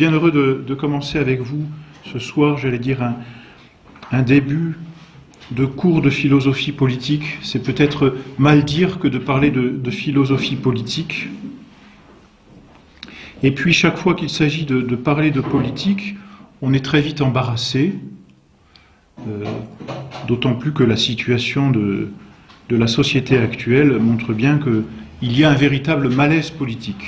bien heureux de commencer avec vous ce soir, j'allais dire, un début de cours de philosophie politique. C'est peut-être mal dire que de parler de philosophie politique. Et puis chaque fois qu'il s'agit de parler de politique, on est très vite embarrassé, d'autant plus que la situation de la société actuelle montre bien qu'il y a un véritable malaise politique.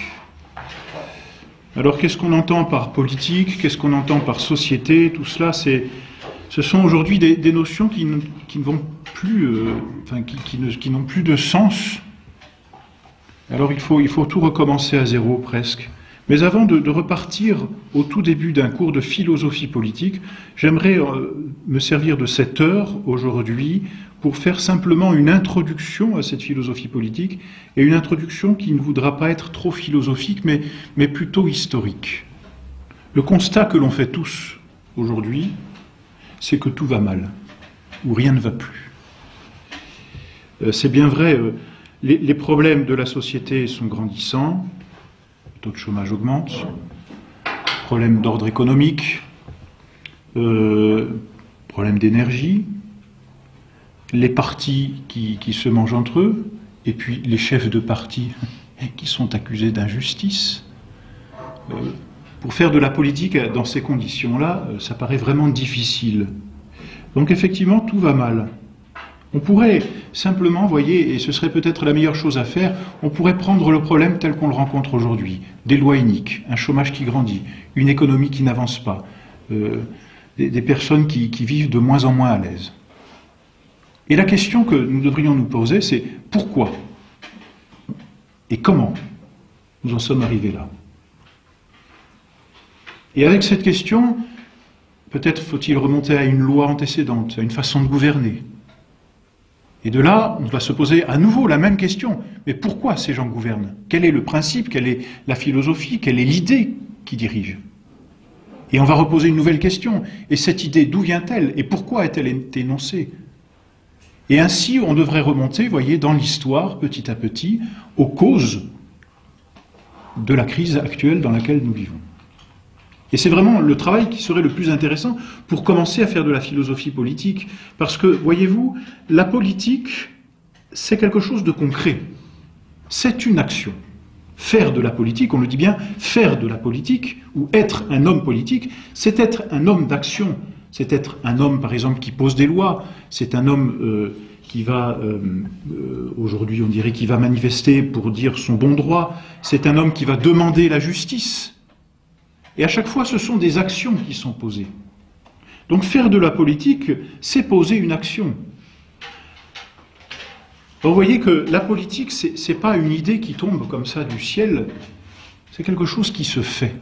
Alors qu'est-ce qu'on entend par politique? Qu'est-ce qu'on entend par société? Tout cela, ce sont aujourd'hui des notions qui ne vont plus, qui n'ont plus de sens. Alors il faut tout recommencer à zéro presque. Mais avant de repartir au tout début d'un cours de philosophie politique, j'aimerais me servir de cette heure aujourd'hui pour faire simplement une introduction à cette philosophie politique, et une introduction qui ne voudra pas être trop philosophique, mais plutôt historique. Le constat que l'on fait tous aujourd'hui, c'est que tout va mal, ou rien ne va plus. C'est bien vrai, les problèmes de la société sont grandissants, le taux de chômage augmente, problèmes d'ordre économique, problèmes d'énergie, les partis qui se mangent entre eux, et puis les chefs de parti qui sont accusés d'injustice. Pour faire de la politique dans ces conditions-là, ça paraît vraiment difficile. Donc effectivement, tout va mal. On pourrait simplement, voyez, et ce serait peut-être la meilleure chose à faire, on pourrait prendre le problème tel qu'on le rencontre aujourd'hui. Des lois iniques, un chômage qui grandit, une économie qui n'avance pas, des personnes qui vivent de moins en moins à l'aise. Et la question que nous devrions nous poser, c'est pourquoi et comment nous en sommes arrivés là. Et avec cette question, peut-être faut-il remonter à une loi antécédente, à une façon de gouverner. Et de là, on va se poser à nouveau la même question. Mais pourquoi ces gens gouvernent? Quel est le principe? Quelle est la philosophie? Quelle est l'idée qui dirige? Et on va reposer une nouvelle question. Et cette idée, d'où vient-elle? Et pourquoi est-elle énoncée? Et ainsi, on devrait remonter, voyez, dans l'histoire, petit à petit, aux causes de la crise actuelle dans laquelle nous vivons. Et c'est vraiment le travail qui serait le plus intéressant pour commencer à faire de la philosophie politique. Parce que, voyez-vous, la politique, c'est quelque chose de concret. C'est une action. Faire de la politique, on le dit bien, faire de la politique, ou être un homme politique, c'est être un homme d'action. C'est être un homme, par exemple, qui pose des lois. C'est un homme qui va, aujourd'hui on dirait, qui va manifester pour dire son bon droit. C'est un homme qui va demander la justice. Et à chaque fois, ce sont des actions qui sont posées. Donc faire de la politique, c'est poser une action. Alors, vous voyez que la politique, c'est pas une idée qui tombe comme ça du ciel, c'est quelque chose qui se fait.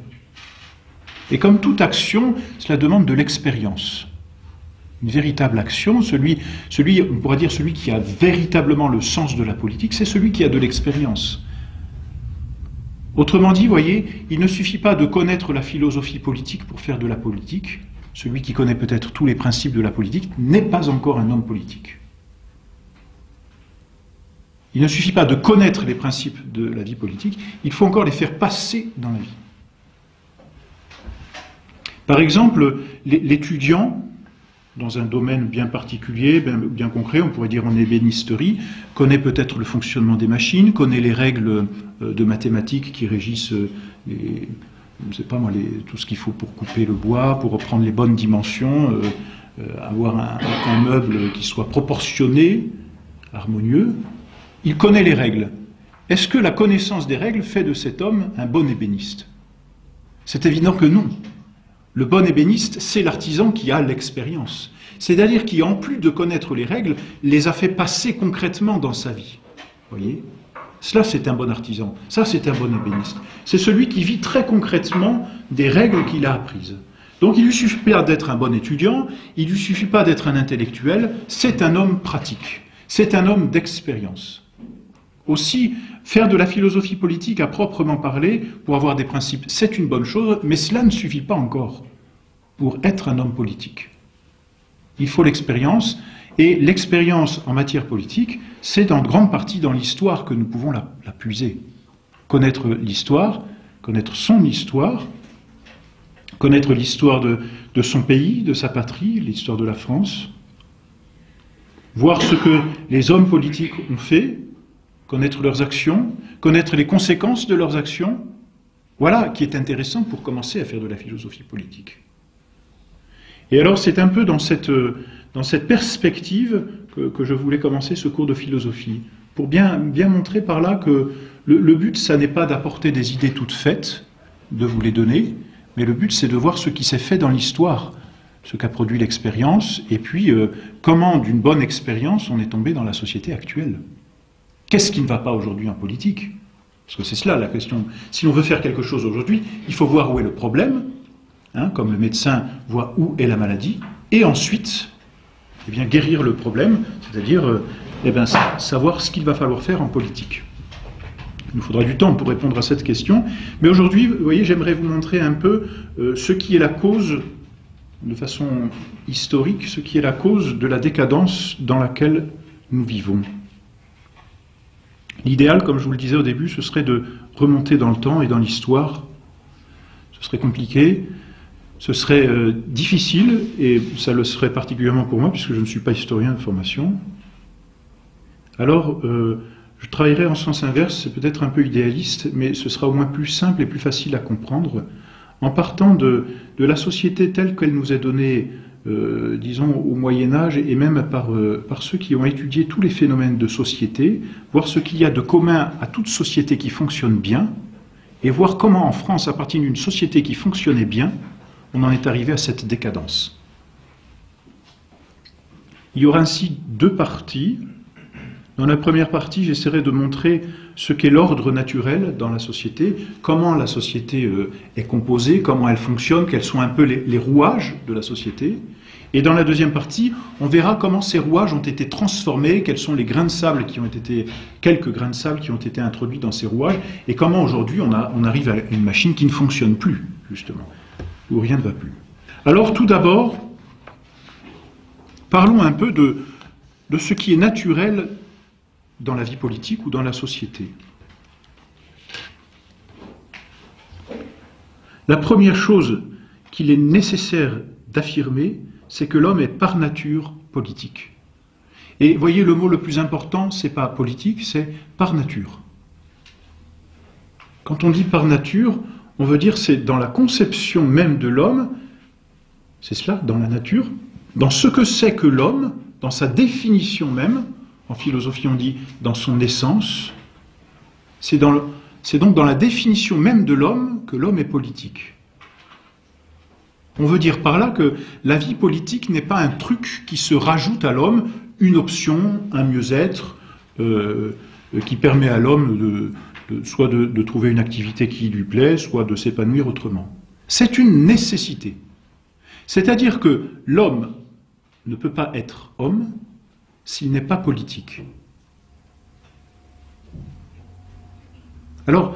Et comme toute action, cela demande de l'expérience. Une véritable action, on pourrait dire celui qui a véritablement le sens de la politique, c'est celui qui a de l'expérience. Autrement dit, voyez, il ne suffit pas de connaître la philosophie politique pour faire de la politique. Celui qui connaît peut-être tous les principes de la politique n'est pas encore un homme politique. Il ne suffit pas de connaître les principes de la vie politique, il faut encore les faire passer dans la vie. Par exemple, l'étudiant, dans un domaine bien particulier, bien concret, on pourrait dire en ébénisterie, connaît peut-être le fonctionnement des machines, connaît les règles de mathématiques qui régissent je ne sais pas moi, tout ce qu'il faut pour couper le bois, pour reprendre les bonnes dimensions, avoir un meuble qui soit proportionné, harmonieux. Il connaît les règles. Est-ce que la connaissance des règles fait de cet homme un bon ébéniste? C'est évident que non. Le bon ébéniste, c'est l'artisan qui a l'expérience. C'est-à-dire qui, en plus de connaître les règles, les a fait passer concrètement dans sa vie. Vous voyez? Cela, c'est un bon artisan. Ça, c'est un bon ébéniste. C'est celui qui vit très concrètement des règles qu'il a apprises. Donc, il ne lui suffit pas d'être un bon étudiant, il ne lui suffit pas d'être un intellectuel, c'est un homme pratique. C'est un homme d'expérience. Aussi, faire de la philosophie politique à proprement parler, pour avoir des principes, c'est une bonne chose, mais cela ne suffit pas encore pour être un homme politique. Il faut l'expérience, et l'expérience en matière politique, c'est en grande partie dans l'histoire que nous pouvons la puiser. Connaître l'histoire, connaître son histoire, connaître l'histoire de son pays, de sa patrie, l'histoire de la France, voir ce que les hommes politiques ont fait, connaître leurs actions, connaître les conséquences de leurs actions. Voilà qui est intéressant pour commencer à faire de la philosophie politique. Et alors c'est un peu dans cette perspective que je voulais commencer ce cours de philosophie, pour bien montrer par là que le but, ça n'est pas d'apporter des idées toutes faites, de vous les donner, mais le but, c'est de voir ce qui s'est fait dans l'histoire, ce qu'a produit l'expérience, et puis comment, d'une bonne expérience, on est tombé dans la société actuelle. Qu'est-ce qui ne va pas aujourd'hui en politique? Parce que c'est cela la question. Si l'on veut faire quelque chose aujourd'hui, il faut voir où est le problème, hein, comme le médecin voit où est la maladie, et ensuite, eh bien, guérir le problème, c'est-à-dire savoir ce qu'il va falloir faire en politique. Il nous faudra du temps pour répondre à cette question, mais aujourd'hui, vous voyez, j'aimerais vous montrer un peu ce qui est la cause, de façon historique, ce qui est la cause de la décadence dans laquelle nous vivons. L'idéal, comme je vous le disais au début, ce serait de remonter dans le temps et dans l'histoire. Ce serait compliqué, ce serait difficile, et ça le serait particulièrement pour moi, puisque je ne suis pas historien de formation. Alors, je travaillerai en sens inverse, c'est peut-être un peu idéaliste, mais ce sera au moins plus simple et plus facile à comprendre, en partant de la société telle qu'elle nous est donnée, disons, au Moyen-Âge, et même par ceux qui ont étudié tous les phénomènes de société, voir ce qu'il y a de commun à toute société qui fonctionne bien, et voir comment en France, à partir d'une société qui fonctionnait bien, on en est arrivé à cette décadence. Il y aura ainsi deux parties. Dans la première partie, j'essaierai de montrer ce qu'est l'ordre naturel dans la société, comment la société est composée, comment elle fonctionne, quels sont un peu les rouages de la société. Et dans la deuxième partie, on verra comment ces rouages ont été transformés, quels sont les grains de sable qui ont été, quelques grains de sable qui ont été introduits dans ces rouages, et comment aujourd'hui on arrive à une machine qui ne fonctionne plus, justement, où rien ne va plus. Alors tout d'abord, parlons un peu de ce qui est naturel dans la vie politique ou dans la société. La première chose qu'il est nécessaire d'affirmer, c'est que l'homme est par nature politique. Et voyez, le mot le plus important, c'est pas politique, c'est par nature. Quand on dit par nature, on veut dire c'est dans la conception même de l'homme, c'est cela, dans la nature, dans ce que c'est que l'homme, dans sa définition même. En philosophie, on dit dans son essence. C'est donc dans la définition même de l'homme que l'homme est politique. On veut dire par là que la vie politique n'est pas un truc qui se rajoute à l'homme, une option, un mieux-être, qui permet à l'homme soit de trouver une activité qui lui plaît, soit de s'épanouir autrement. C'est une nécessité. C'est-à-dire que l'homme ne peut pas être homme s'il n'est pas politique. Alors,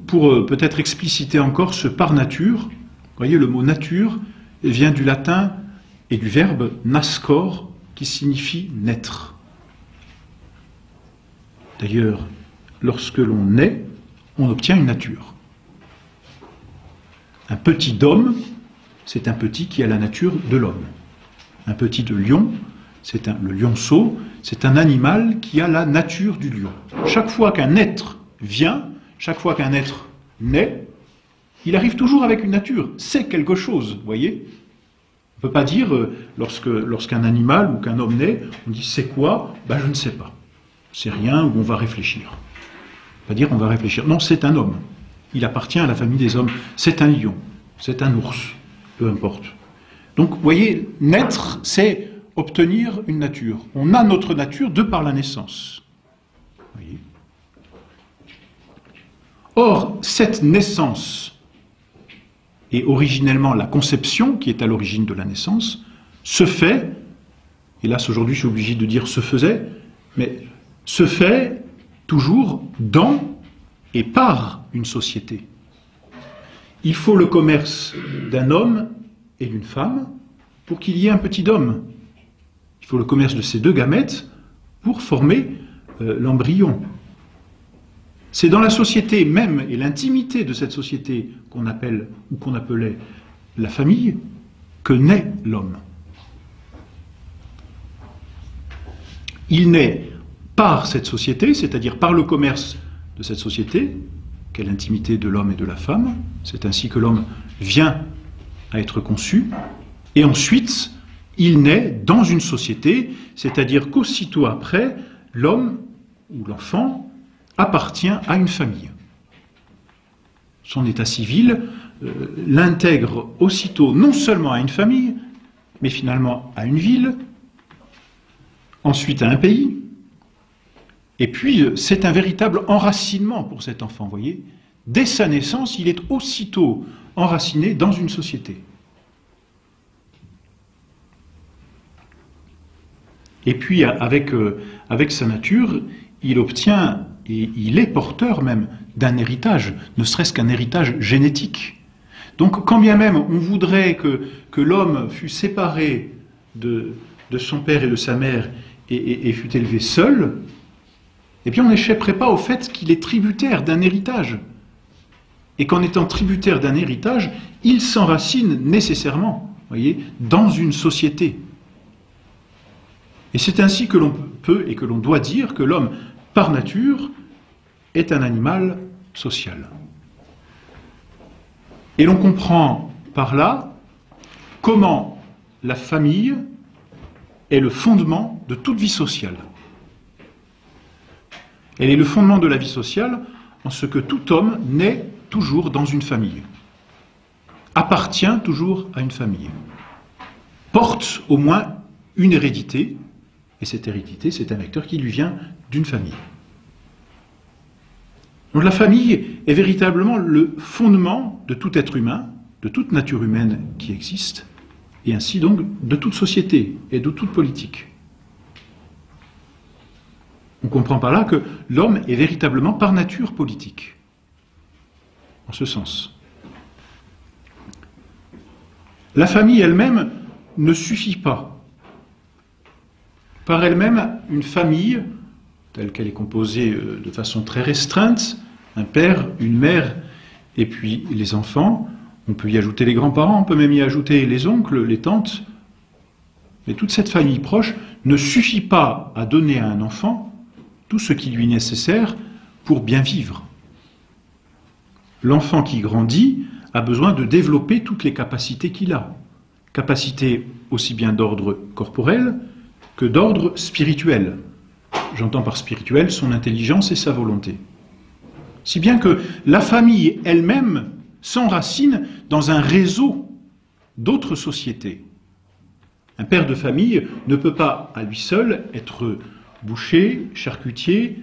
pour peut-être expliciter encore ce par nature, vous voyez, le mot nature vient du latin et du verbe nascor, qui signifie naître. D'ailleurs, lorsque l'on naît, on obtient une nature. Un petit d'homme, c'est un petit qui a la nature de l'homme. Un petit de lion, le lionceau, c'est un animal qui a la nature du lion. Chaque fois qu'un être vient, chaque fois qu'un être naît, il arrive toujours avec une nature. C'est quelque chose, vous voyez. On ne peut pas dire, lorsqu'un animal ou qu'un homme naît, on dit c'est quoi? Ben, je ne sais pas. C'est rien, ou on va réfléchir. On ne peut pas dire on va réfléchir. Non, c'est un homme. Il appartient à la famille des hommes. C'est un lion, c'est un ours, peu importe. Donc, vous voyez, naître, c'est obtenir une nature. On a notre nature de par la naissance. Vous voyez. Or, cette naissance, et originellement la conception qui est à l'origine de la naissance, se fait, hélas aujourd'hui je suis obligé de dire se faisait, mais se fait toujours dans et par une société. Il faut le commerce d'un homme et d'une femme pour qu'il y ait un petit homme. Il faut le commerce de ces deux gamètes pour former l'embryon. C'est dans la société même et l'intimité de cette société qu'on appelle ou qu'on appelait la famille que naît l'homme. Il naît par cette société, c'est-à-dire par le commerce de cette société, qu'est l'intimité de l'homme et de la femme. C'est ainsi que l'homme vient à être conçu. Et ensuite, il naît dans une société, c'est-à-dire qu'aussitôt après, l'homme ou l'enfant appartient à une famille. Son état civil l'intègre aussitôt non seulement à une famille, mais finalement à une ville, ensuite à un pays, et puis c'est un véritable enracinement pour cet enfant, vous voyez. Dès sa naissance, il est aussitôt enraciné dans une société. Et puis avec sa nature, il obtient, et il est porteur même, d'un héritage, ne serait-ce qu'un héritage génétique. Donc quand bien même on voudrait que l'homme fût séparé de son père et de sa mère et fût élevé seul, eh bien on n'échapperait pas au fait qu'il est tributaire d'un héritage. Et qu'en étant tributaire d'un héritage, il s'enracine nécessairement, voyez, dans une société. Et c'est ainsi que l'on peut et que l'on doit dire que l'homme, par nature, est un animal social. Et l'on comprend par là comment la famille est le fondement de toute vie sociale. Elle est le fondement de la vie sociale en ce que tout homme naît toujours dans une famille, appartient toujours à une famille, porte au moins une hérédité, et cette hérédité, c'est un vecteur qui lui vient d'une famille. Donc la famille est véritablement le fondement de tout être humain, de toute nature humaine qui existe, et ainsi donc de toute société et de toute politique. On comprend par là que l'homme est véritablement par nature politique, en ce sens. La famille elle-même ne suffit pas. Par elle-même, une famille, telle qu'elle est composée de façon très restreinte, un père, une mère, et puis les enfants, on peut y ajouter les grands-parents, on peut même y ajouter les oncles, les tantes, mais toute cette famille proche ne suffit pas à donner à un enfant tout ce qui lui est nécessaire pour bien vivre. L'enfant qui grandit a besoin de développer toutes les capacités qu'il a. Capacités aussi bien d'ordre corporel que d'ordre spirituel. J'entends par spirituel son intelligence et sa volonté. Si bien que la famille elle-même s'enracine dans un réseau d'autres sociétés. Un père de famille ne peut pas à lui seul être boucher, charcutier,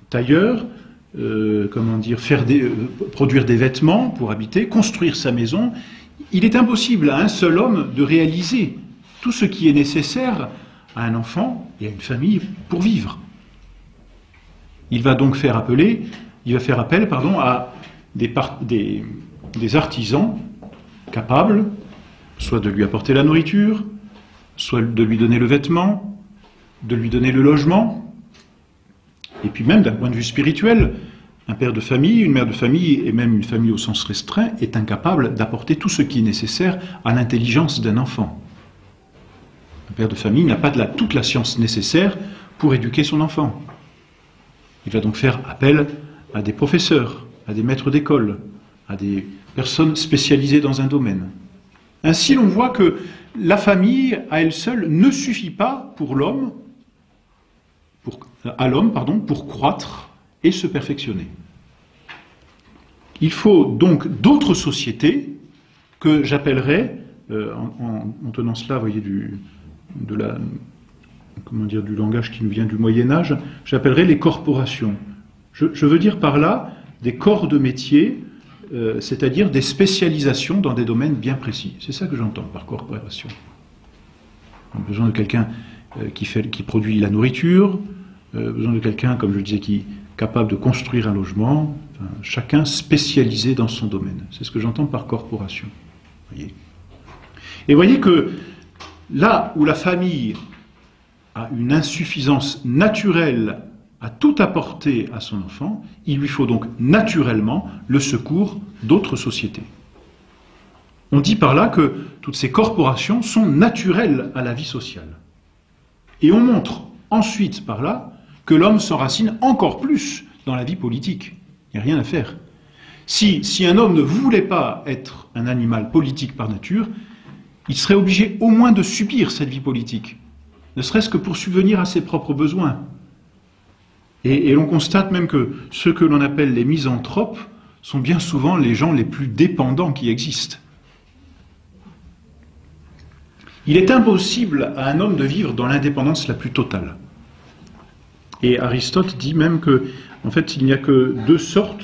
tailleur, produire des vêtements pour habiter, construire sa maison. Il est impossible à un seul homme de réaliser tout ce qui est nécessaire à un enfant et à une famille pour vivre. Il va donc faire appel à des artisans capables, soit de lui apporter la nourriture, soit de lui donner le vêtement, de lui donner le logement, et puis même d'un point de vue spirituel, un père de famille, une mère de famille, et même une famille au sens restreint, est incapable d'apporter tout ce qui est nécessaire à l'intelligence d'un enfant. Un père de famille n'a pas toute la science nécessaire pour éduquer son enfant. Il va donc faire appel à des professeurs, à des maîtres d'école, à des personnes spécialisées dans un domaine. Ainsi, l'on voit que la famille, à elle seule, ne suffit pas pour l'homme, pour croître et se perfectionner. Il faut donc d'autres sociétés que j'appellerais, en tenant cela, vous voyez, du langage qui nous vient du Moyen-Âge, j'appellerais les corporations. Je veux dire par là des corps de métier, c'est-à-dire des spécialisations dans des domaines bien précis. C'est ça que j'entends par corporation. On a besoin de quelqu'un qui produit la nourriture, besoin de quelqu'un, comme je disais, qui est capable de construire un logement, enfin, chacun spécialisé dans son domaine. C'est ce que j'entends par corporation. Voyez. Et voyez que là où la famille a une insuffisance naturelle à tout apporter à son enfant, il lui faut donc naturellement le secours d'autres sociétés. On dit par là que toutes ces corporations sont naturelles à la vie sociale. Et on montre ensuite par là que l'homme s'enracine encore plus dans la vie politique. Il n'y a rien à faire. Si un homme ne voulait pas être un animal politique par nature, il serait obligé au moins de subir cette vie politique, ne serait-ce que pour subvenir à ses propres besoins. Et l'on constate même que ceux que l'on appelle les misanthropes sont bien souvent les gens les plus dépendants qui existent. Il est impossible à un homme de vivre dans l'indépendance la plus totale. Et Aristote dit même que, en fait, il n'y a que deux sortes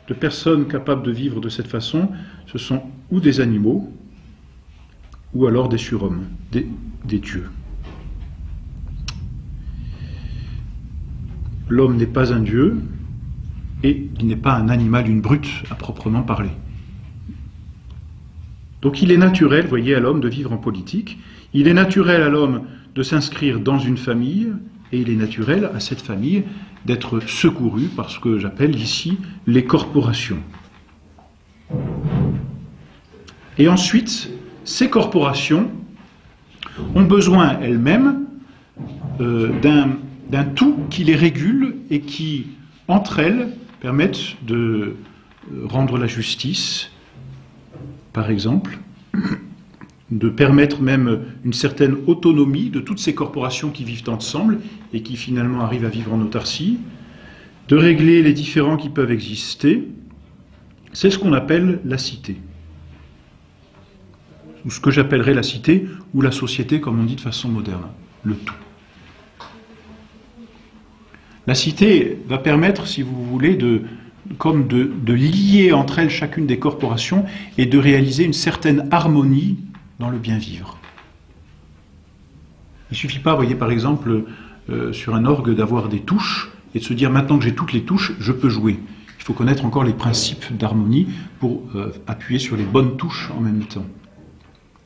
de personnes capables de vivre de cette façon. Ce sont ou des animaux, ou alors des surhommes, des dieux. L'homme n'est pas un dieu, et il n'est pas un animal, une brute, à proprement parler. Donc il est naturel, vous voyez, à l'homme de vivre en politique, il est naturel à l'homme de s'inscrire dans une famille, et il est naturel à cette famille d'être secouru par ce que j'appelle ici les corporations. Et ensuite, ces corporations ont besoin elles-mêmes d'un tout qui les régule et qui, entre elles, permettent de rendre la justice, par exemple, de permettre même une certaine autonomie de toutes ces corporations qui vivent ensemble et qui finalement arrivent à vivre en autarcie, de régler les différends qui peuvent exister. C'est ce qu'on appelle la cité. Ou ce que j'appellerais la cité, ou la société, comme on dit de façon moderne, le tout. La cité va permettre, si vous voulez, de lier entre elles chacune des corporations et de réaliser une certaine harmonie dans le bien vivre. Il ne suffit pas, vous voyez, par exemple, sur un orgue d'avoir des touches et de se dire maintenant que j'ai toutes les touches, je peux jouer. Il faut connaître encore les principes d'harmonie pour appuyer sur les bonnes touches en même temps.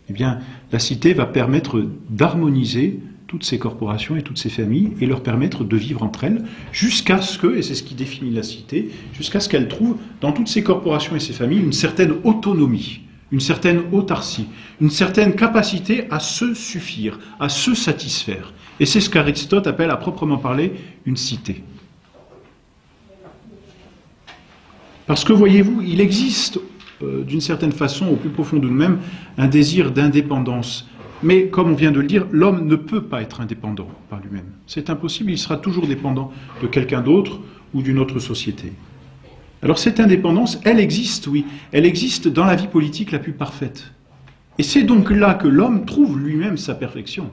Eh bien, la cité va permettre d'harmoniser toutes ces corporations et toutes ces familles et leur permettre de vivre entre elles jusqu'à ce que, et c'est ce qui définit la cité, jusqu'à ce qu'elles trouvent dans toutes ces corporations et ces familles une certaine autonomie, une certaine autarcie, une certaine capacité à se suffire, à se satisfaire. Et c'est ce qu'Aristote appelle à proprement parler une cité. Parce que, voyez-vous, il existe d'une certaine façon, au plus profond de nous-mêmes, un désir d'indépendance. Mais, comme on vient de le dire, l'homme ne peut pas être indépendant par lui-même. C'est impossible, il sera toujours dépendant de quelqu'un d'autre ou d'une autre société. Alors cette indépendance, elle existe, oui, elle existe dans la vie politique la plus parfaite. Et c'est donc là que l'homme trouve lui-même sa perfection.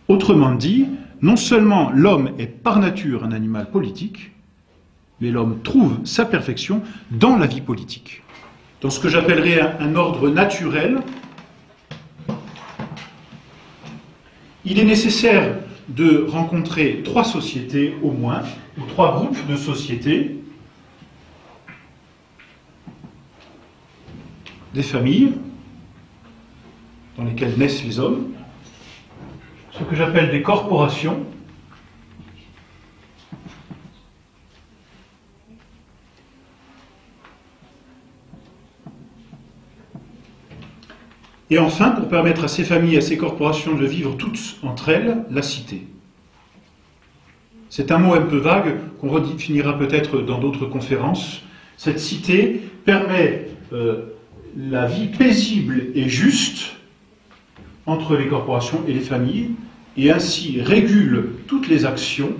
Autrement dit, non seulement l'homme est par nature un animal politique, mais l'homme trouve sa perfection dans la vie politique. Dans ce que j'appellerais un ordre naturel, il est nécessaire de rencontrer trois sociétés au moins, ou trois groupes de sociétés, des familles dans lesquelles naissent les hommes, ce que j'appelle des corporations, et enfin, pour permettre à ces familles et à ces corporations de vivre toutes entre elles, la cité. C'est un mot un peu vague qu'on redéfinira peut-être dans d'autres conférences. Cette cité permet la vie paisible et juste entre les corporations et les familles, et ainsi régule toutes les actions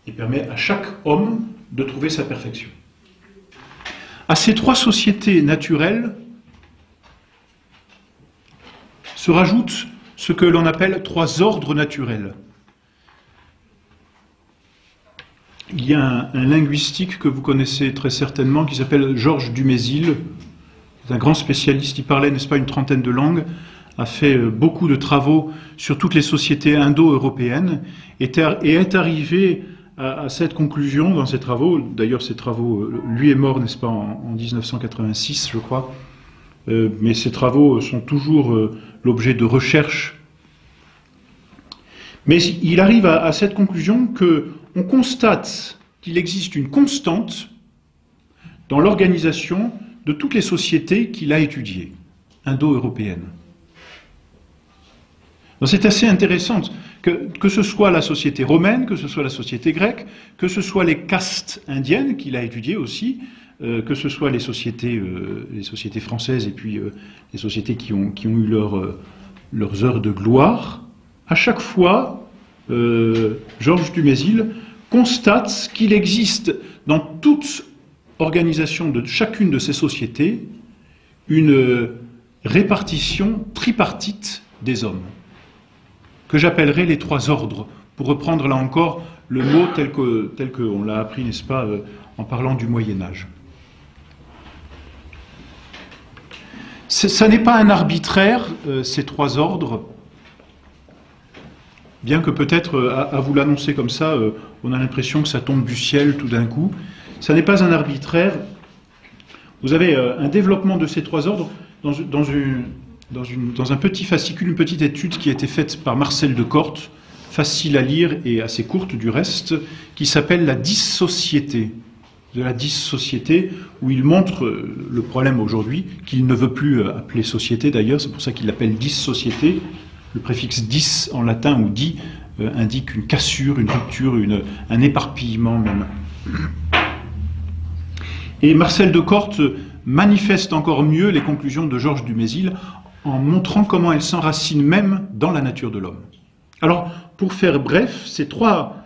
et permet à chaque homme de trouver sa perfection. À ces trois sociétés naturelles se rajoutent ce que l'on appelle trois ordres naturels. Il y a un linguistique que vous connaissez très certainement qui s'appelle Georges Dumézil. C'est un grand spécialiste, il parlait, n'est-ce pas, une trentaine de langues, a fait beaucoup de travaux sur toutes les sociétés indo-européennes et est arrivé à cette conclusion dans ses travaux. D'ailleurs, ces travaux, lui est mort, n'est-ce pas, en 1986, je crois, mais ces travaux sont toujours l'objet de recherches. Mais il arrive à cette conclusion qu'on constate qu'il existe une constante dans l'organisation de toutes les sociétés qu'il a étudiées, indo-européennes. C'est assez intéressant que ce soit la société romaine, que ce soit la société grecque, que ce soit les castes indiennes qu'il a étudiées aussi, que ce soit les sociétés françaises et puis les sociétés qui ont eu leurs heures de gloire. À chaque fois, Georges Dumézil constate qu'il existe dans toute organisation de chacune de ces sociétés une répartition tripartite des hommes, que j'appellerais les trois ordres, pour reprendre là encore le mot tel qu'on l'a appris, n'est-ce pas, en parlant du Moyen-Âge. Ça n'est pas un arbitraire, ces trois ordres, bien que peut-être, à vous l'annoncer comme ça, on a l'impression que ça tombe du ciel tout d'un coup. Ça n'est pas un arbitraire. Vous avez un développement de ces trois ordres dans un petit fascicule, une petite étude qui a été faite par Marcel de Corte, facile à lire et assez courte du reste, qui s'appelle La dissociété. De la dissociété, où il montre le problème aujourd'hui, qu'il ne veut plus appeler société d'ailleurs, c'est pour ça qu'il l'appelle dissociété. Le préfixe dis en latin ou di indique une cassure, une rupture, un éparpillement même. Et Marcel de Corte manifeste encore mieux les conclusions de Georges Dumézil en montrant comment elles s'enracinent même dans la nature de l'homme. Alors, pour faire bref, ces trois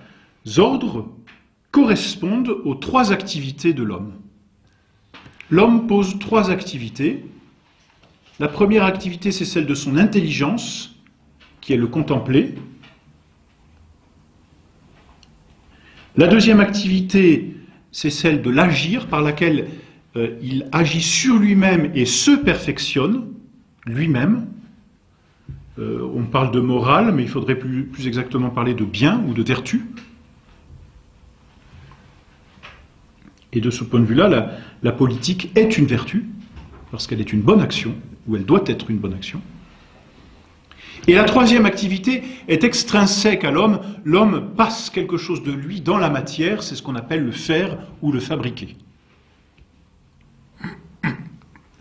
ordres correspondent aux trois activités de l'homme. L'homme pose trois activités. La première activité, c'est celle de son intelligence, qui est le contempler. La deuxième activité, c'est celle de l'agir, par laquelle il agit sur lui-même et se perfectionne lui-même. On parle de morale, mais il faudrait plus exactement parler de bien ou de vertu. Et de ce point de vue-là, la politique est une vertu, parce qu'elle est une bonne action, ou elle doit être une bonne action. Et la troisième activité est extrinsèque à l'homme. L'homme passe quelque chose de lui dans la matière, c'est ce qu'on appelle le faire ou le fabriquer.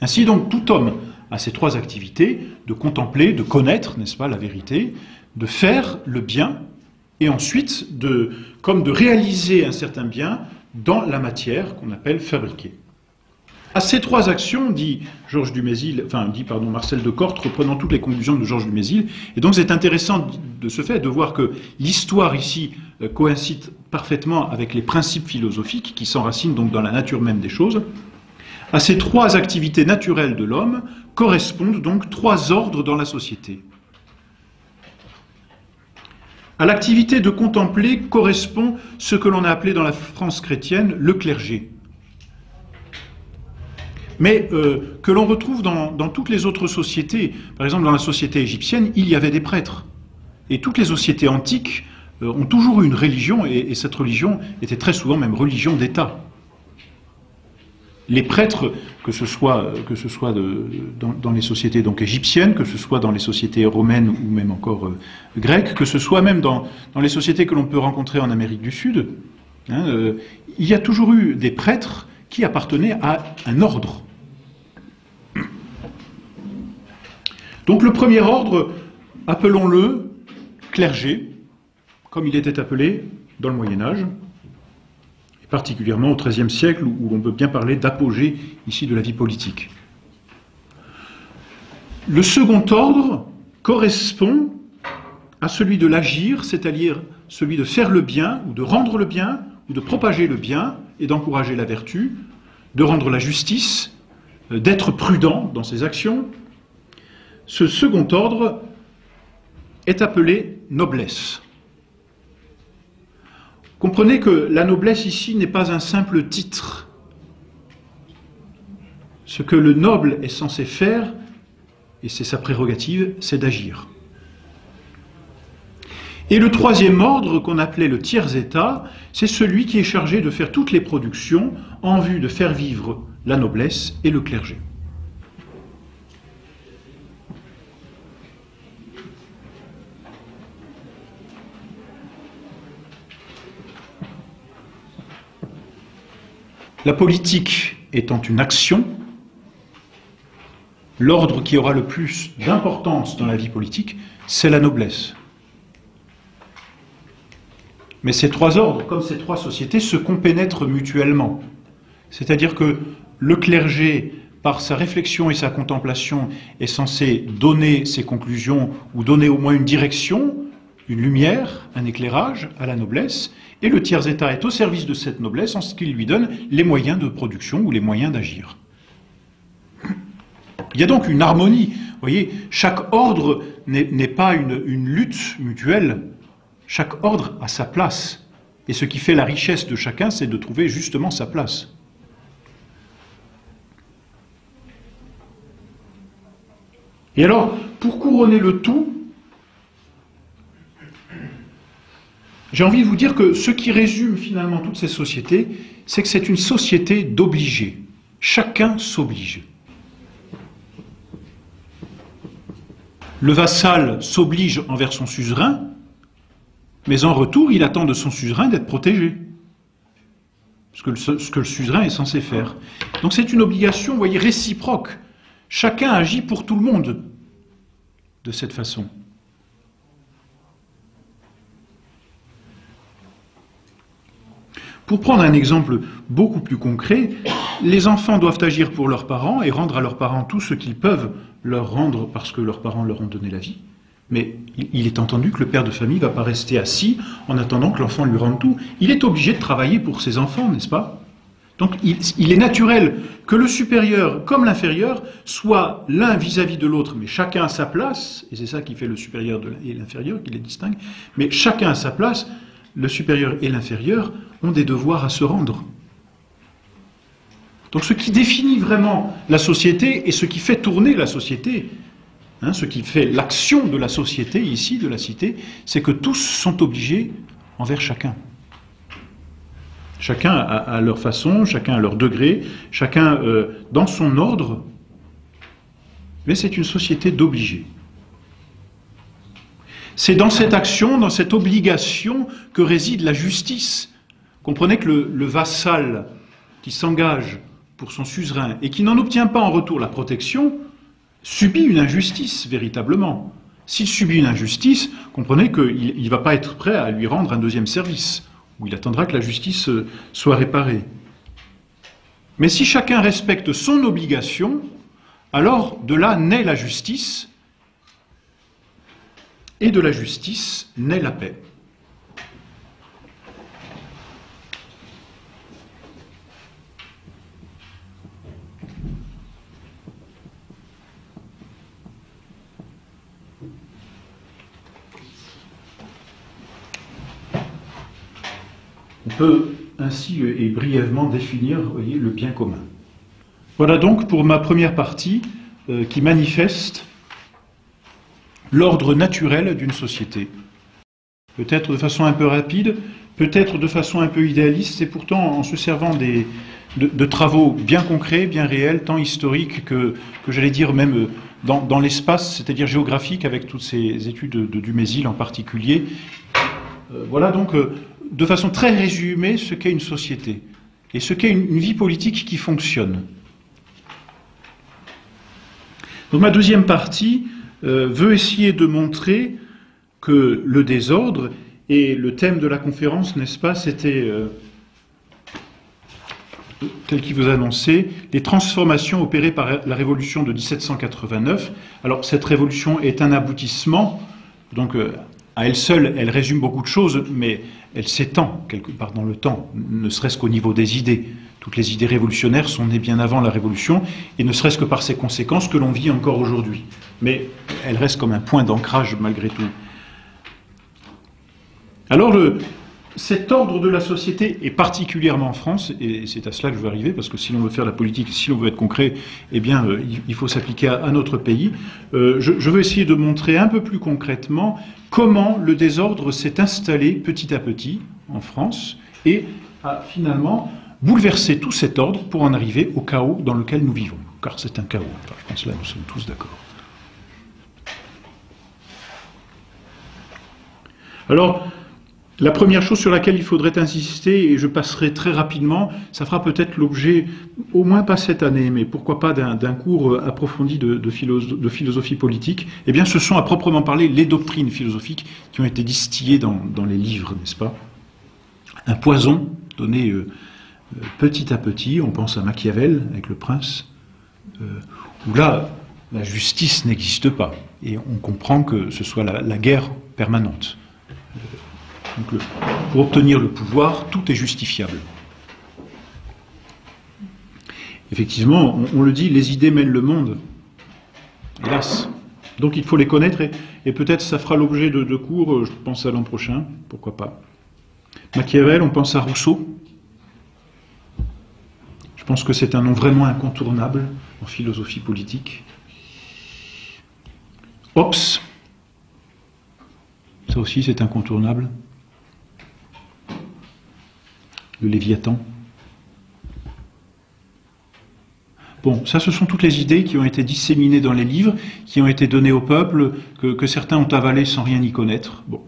Ainsi donc, tout homme a ces trois activités, de contempler, de connaître, n'est-ce pas, la vérité, de faire le bien, et ensuite comme de réaliser un certain bien dans la matière qu'on appelle fabriquer. À ces trois actions, dit Marcel de Corte, reprenant toutes les conclusions de Georges Dumézil, et donc c'est intéressant de ce fait de voir que l'histoire ici coïncide parfaitement avec les principes philosophiques qui s'enracinent donc dans la nature même des choses. À ces trois activités naturelles de l'homme correspondent donc trois ordres dans la société. À l'activité de contempler correspond ce que l'on a appelé dans la France chrétienne le clergé, mais que l'on retrouve dans toutes les autres sociétés. Par exemple, dans la société égyptienne, il y avait des prêtres. Et toutes les sociétés antiques ont toujours eu une religion, et cette religion était très souvent même religion d'État. Les prêtres, que ce soit dans les sociétés donc égyptiennes, que ce soit dans les sociétés romaines ou même encore grecques, que ce soit même dans les sociétés que l'on peut rencontrer en Amérique du Sud, il y a toujours eu des prêtres qui appartenaient à un ordre. Donc le premier ordre, appelons-le clergé, comme il était appelé dans le Moyen-Âge, et particulièrement au XIIIe siècle, où on peut bien parler d'apogée ici de la vie politique. Le second ordre correspond à celui de l'agir, c'est-à-dire celui de faire le bien, ou de rendre le bien, ou de propager le bien, et d'encourager la vertu, de rendre la justice, d'être prudent dans ses actions. Ce second ordre est appelé noblesse. Comprenez que la noblesse ici n'est pas un simple titre. Ce que le noble est censé faire, et c'est sa prérogative, c'est d'agir. Et le troisième ordre, qu'on appelait le tiers-état, c'est celui qui est chargé de faire toutes les productions en vue de faire vivre la noblesse et le clergé. La politique étant une action, l'ordre qui aura le plus d'importance dans la vie politique, c'est la noblesse. Mais ces trois ordres, comme ces trois sociétés, se compénètrent mutuellement. C'est-à-dire que le clergé, par sa réflexion et sa contemplation, est censé donner ses conclusions ou donner au moins une direction, une lumière, un éclairage à la noblesse, et le tiers-état est au service de cette noblesse en ce qu'il lui donne les moyens de production ou les moyens d'agir. Il y a donc une harmonie. Vous voyez, chaque ordre n'est pas une lutte mutuelle. Chaque ordre a sa place. Et ce qui fait la richesse de chacun, c'est de trouver justement sa place. Et alors, pour couronner le tout, j'ai envie de vous dire que ce qui résume finalement toutes ces sociétés, c'est que c'est une société d'obligés. Chacun s'oblige. Le vassal s'oblige envers son suzerain, mais en retour, il attend de son suzerain d'être protégé. Ce que le suzerain est censé faire. Donc c'est une obligation, vous voyez, réciproque. Chacun agit pour tout le monde de cette façon. Pour prendre un exemple beaucoup plus concret, les enfants doivent agir pour leurs parents et rendre à leurs parents tout ce qu'ils peuvent leur rendre parce que leurs parents leur ont donné la vie. Mais il est entendu que le père de famille ne va pas rester assis en attendant que l'enfant lui rende tout. Il est obligé de travailler pour ses enfants, n'est-ce pas? Donc il est naturel que le supérieur comme l'inférieur soient l'un vis-à-vis de l'autre, mais chacun à sa place, et c'est ça qui fait le supérieur et l'inférieur, qui les distingue, mais chacun à sa place, le supérieur et l'inférieur ont des devoirs à se rendre. Donc ce qui définit vraiment la société et ce qui fait tourner la société, ce qui fait l'action de la société ici, de la cité, c'est que tous sont obligés envers chacun. Chacun à leur façon, chacun à leur degré, chacun dans son ordre, mais c'est une société d'obligés. C'est dans cette action, dans cette obligation que réside la justice. Comprenez que le vassal qui s'engage pour son suzerain et qui n'en obtient pas en retour la protection, subit une injustice, véritablement. S'il subit une injustice, comprenez qu'il ne va pas être prêt à lui rendre un deuxième service, où il attendra que la justice soit réparée. Mais si chacun respecte son obligation, alors de là naît la justice, et de la justice naît la paix. On peut ainsi et brièvement définir, vous voyez, le bien commun. Voilà donc pour ma première partie qui manifeste l'ordre naturel d'une société. Peut-être de façon un peu rapide, peut-être de façon un peu idéaliste, et pourtant en se servant de travaux bien concrets, bien réels, tant historiques que j'allais dire même dans l'espace, c'est-à-dire géographique, avec toutes ces études de Dumézil en particulier. Voilà donc de façon très résumée ce qu'est une société et ce qu'est une vie politique qui fonctionne. Donc ma deuxième partie veut essayer de montrer que le désordre, et le thème de la conférence, n'est-ce pas, c'était, tel qu'il vous annonçait, les transformations opérées par la révolution de 1789. Alors cette révolution est un aboutissement, donc à elle seule, elle résume beaucoup de choses, mais elle s'étend quelque part dans le temps, ne serait-ce qu'au niveau des idées. Toutes les idées révolutionnaires sont nées bien avant la Révolution, et ne serait-ce que par ses conséquences que l'on vit encore aujourd'hui. Mais elle reste comme un point d'ancrage malgré tout. Alors cet ordre de la société, et particulièrement en France, et c'est à cela que je veux arriver, parce que si l'on veut faire la politique, si l'on veut être concret, eh bien il faut s'appliquer à notre pays, je veux essayer de montrer un peu plus concrètement comment le désordre s'est installé petit à petit en France, et a finalement bouleversé tout cet ordre pour en arriver au chaos dans lequel nous vivons. Car c'est un chaos, enfin, je pense que là nous sommes tous d'accord. Alors, La première chose sur laquelle il faudrait insister, et je passerai très rapidement, ça fera peut-être l'objet, au moins pas cette année, mais pourquoi pas d'un cours approfondi de philosophie politique, eh bien ce sont à proprement parler les doctrines philosophiques qui ont été distillées dans les livres, n'est-ce pas? Un poison donné petit à petit, on pense à Machiavel avec le prince, où là, la justice n'existe pas, et on comprend que ce soit la guerre permanente. Donc pour obtenir le pouvoir, tout est justifiable. Effectivement, on le dit, les idées mènent le monde. Hélas. Donc il faut les connaître, et peut-être ça fera l'objet de cours, je pense à l'an prochain, pourquoi pas. Machiavel, on pense à Rousseau. Je pense que c'est un nom vraiment incontournable en philosophie politique. Hobbes, ça aussi c'est incontournable. Le Léviathan. Bon, ça ce sont toutes les idées qui ont été disséminées dans les livres, qui ont été données au peuple, que certains ont avalées sans rien y connaître. Bon.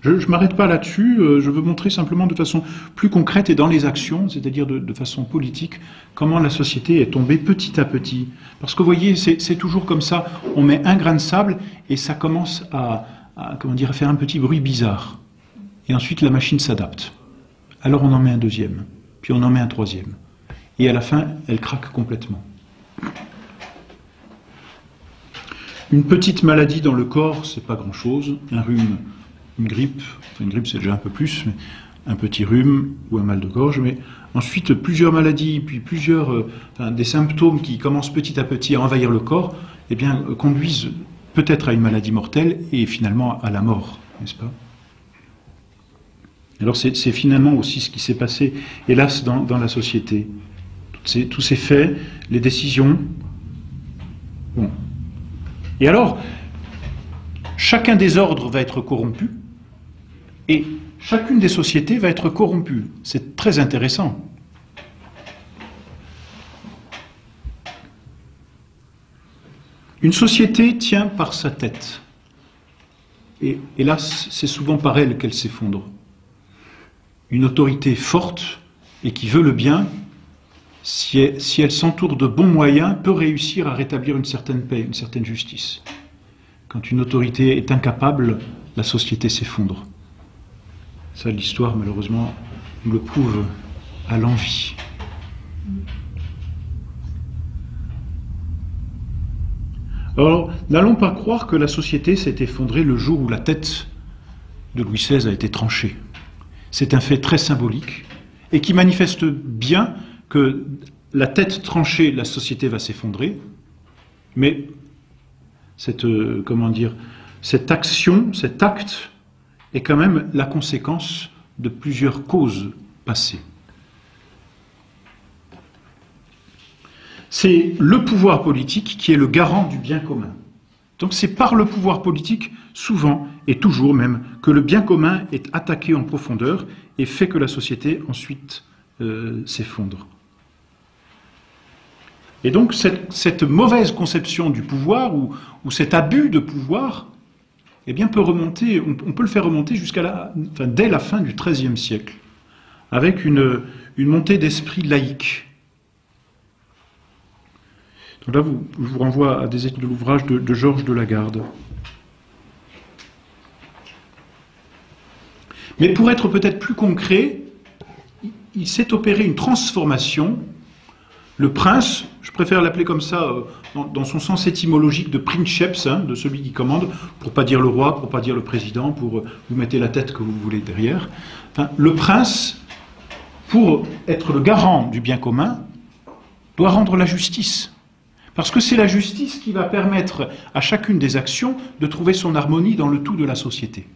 Je ne m'arrête pas là-dessus, je veux montrer simplement de façon plus concrète et dans les actions, c'est-à-dire de façon politique, comment la société est tombée petit à petit. Parce que vous voyez, c'est toujours comme ça, on met un grain de sable et ça commence à faire un petit bruit bizarre. Et ensuite la machine s'adapte. Alors on en met un deuxième, puis on en met un troisième. Et à la fin, elle craque complètement. Une petite maladie dans le corps, c'est pas grand-chose. Un rhume, une grippe c'est déjà un peu plus, mais un petit rhume ou un mal de gorge. Mais ensuite, plusieurs maladies, puis des symptômes qui commencent petit à petit à envahir le corps, eh bien, conduisent peut-être à une maladie mortelle et finalement à la mort, n'est-ce pas ? Alors c'est finalement aussi ce qui s'est passé, hélas, dans la société. Tous ces faits, les décisions. Bon. Et alors, chacun des ordres va être corrompu, et chacune des sociétés va être corrompue. C'est très intéressant. Une société tient par sa tête. Et hélas, c'est souvent par elle qu'elle s'effondre. Une autorité forte et qui veut le bien, si elle s'entoure de bons moyens, peut réussir à rétablir une certaine paix, une certaine justice. Quand une autorité est incapable, la société s'effondre. Ça, l'histoire, malheureusement, nous le prouve à l'envi. Alors, n'allons pas croire que la société s'est effondrée le jour où la tête de Louis XVI a été tranchée. C'est un fait très symbolique et qui manifeste bien que la tête tranchée, la société va s'effondrer, mais cette action, cet acte est quand même la conséquence de plusieurs causes passées. C'est le pouvoir politique qui est le garant du bien commun. Donc c'est par le pouvoir politique, souvent et toujours même, que le bien commun est attaqué en profondeur et fait que la société ensuite s'effondre. Et donc cette mauvaise conception du pouvoir ou cet abus de pouvoir, eh bien peut remonter, on peut le faire remonter dès la fin du XIIIe siècle, avec une montée d'esprit laïque. Donc là, je vous renvoie à des études de l'ouvrage de Georges de Lagarde. Mais pour être peut-être plus concret, il s'est opéré une transformation. Le prince, je préfère l'appeler comme ça, dans son sens étymologique de princeps, de celui qui commande, pour pas dire le roi, pour pas dire le président, pour vous mettez la tête que vous voulez derrière. Enfin, le prince, pour être le garant du bien commun, doit rendre la justice. Parce que c'est la justice qui va permettre à chacune des actions de trouver son harmonie dans le tout de la société.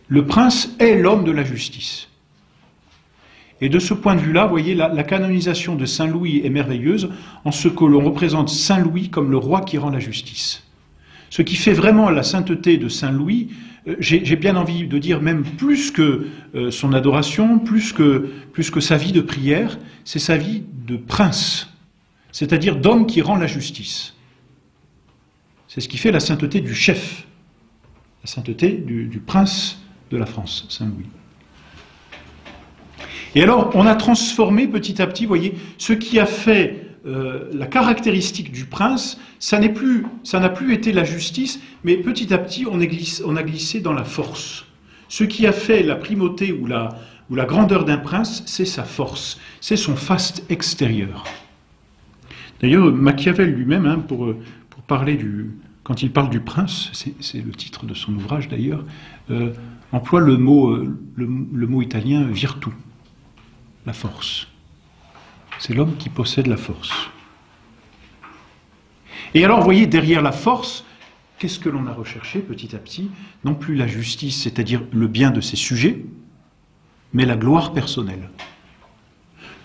Le prince est l'homme de la justice. Et de ce point de vue-là, vous voyez, la canonisation de Saint Louis est merveilleuse en ce que l'on représente Saint Louis comme le roi qui rend la justice. Ce qui fait vraiment la sainteté de Saint Louis, j'ai bien envie de dire même plus que son adoration, plus que sa vie de prière, c'est sa vie de prince. C'est-à-dire d'homme qui rend la justice. C'est ce qui fait la sainteté du chef. la sainteté du prince de la France, Saint Louis. Et alors, on a transformé petit à petit, vous voyez, ce qui a fait la caractéristique du prince, ça n'a plus été la justice, mais petit à petit, on a glissé dans la force. Ce qui a fait la primauté ou la grandeur d'un prince, c'est sa force, c'est son faste extérieur. D'ailleurs, Machiavel lui-même, hein, pour parler quand il parle du prince, c'est le titre de son ouvrage d'ailleurs, emploie le mot italien virtu, la force. C'est l'homme qui possède la force. Et alors, vous voyez, derrière la force, qu'est-ce que l'on a recherché petit à petit? Non plus la justice, c'est-à-dire le bien de ses sujets, mais la gloire personnelle.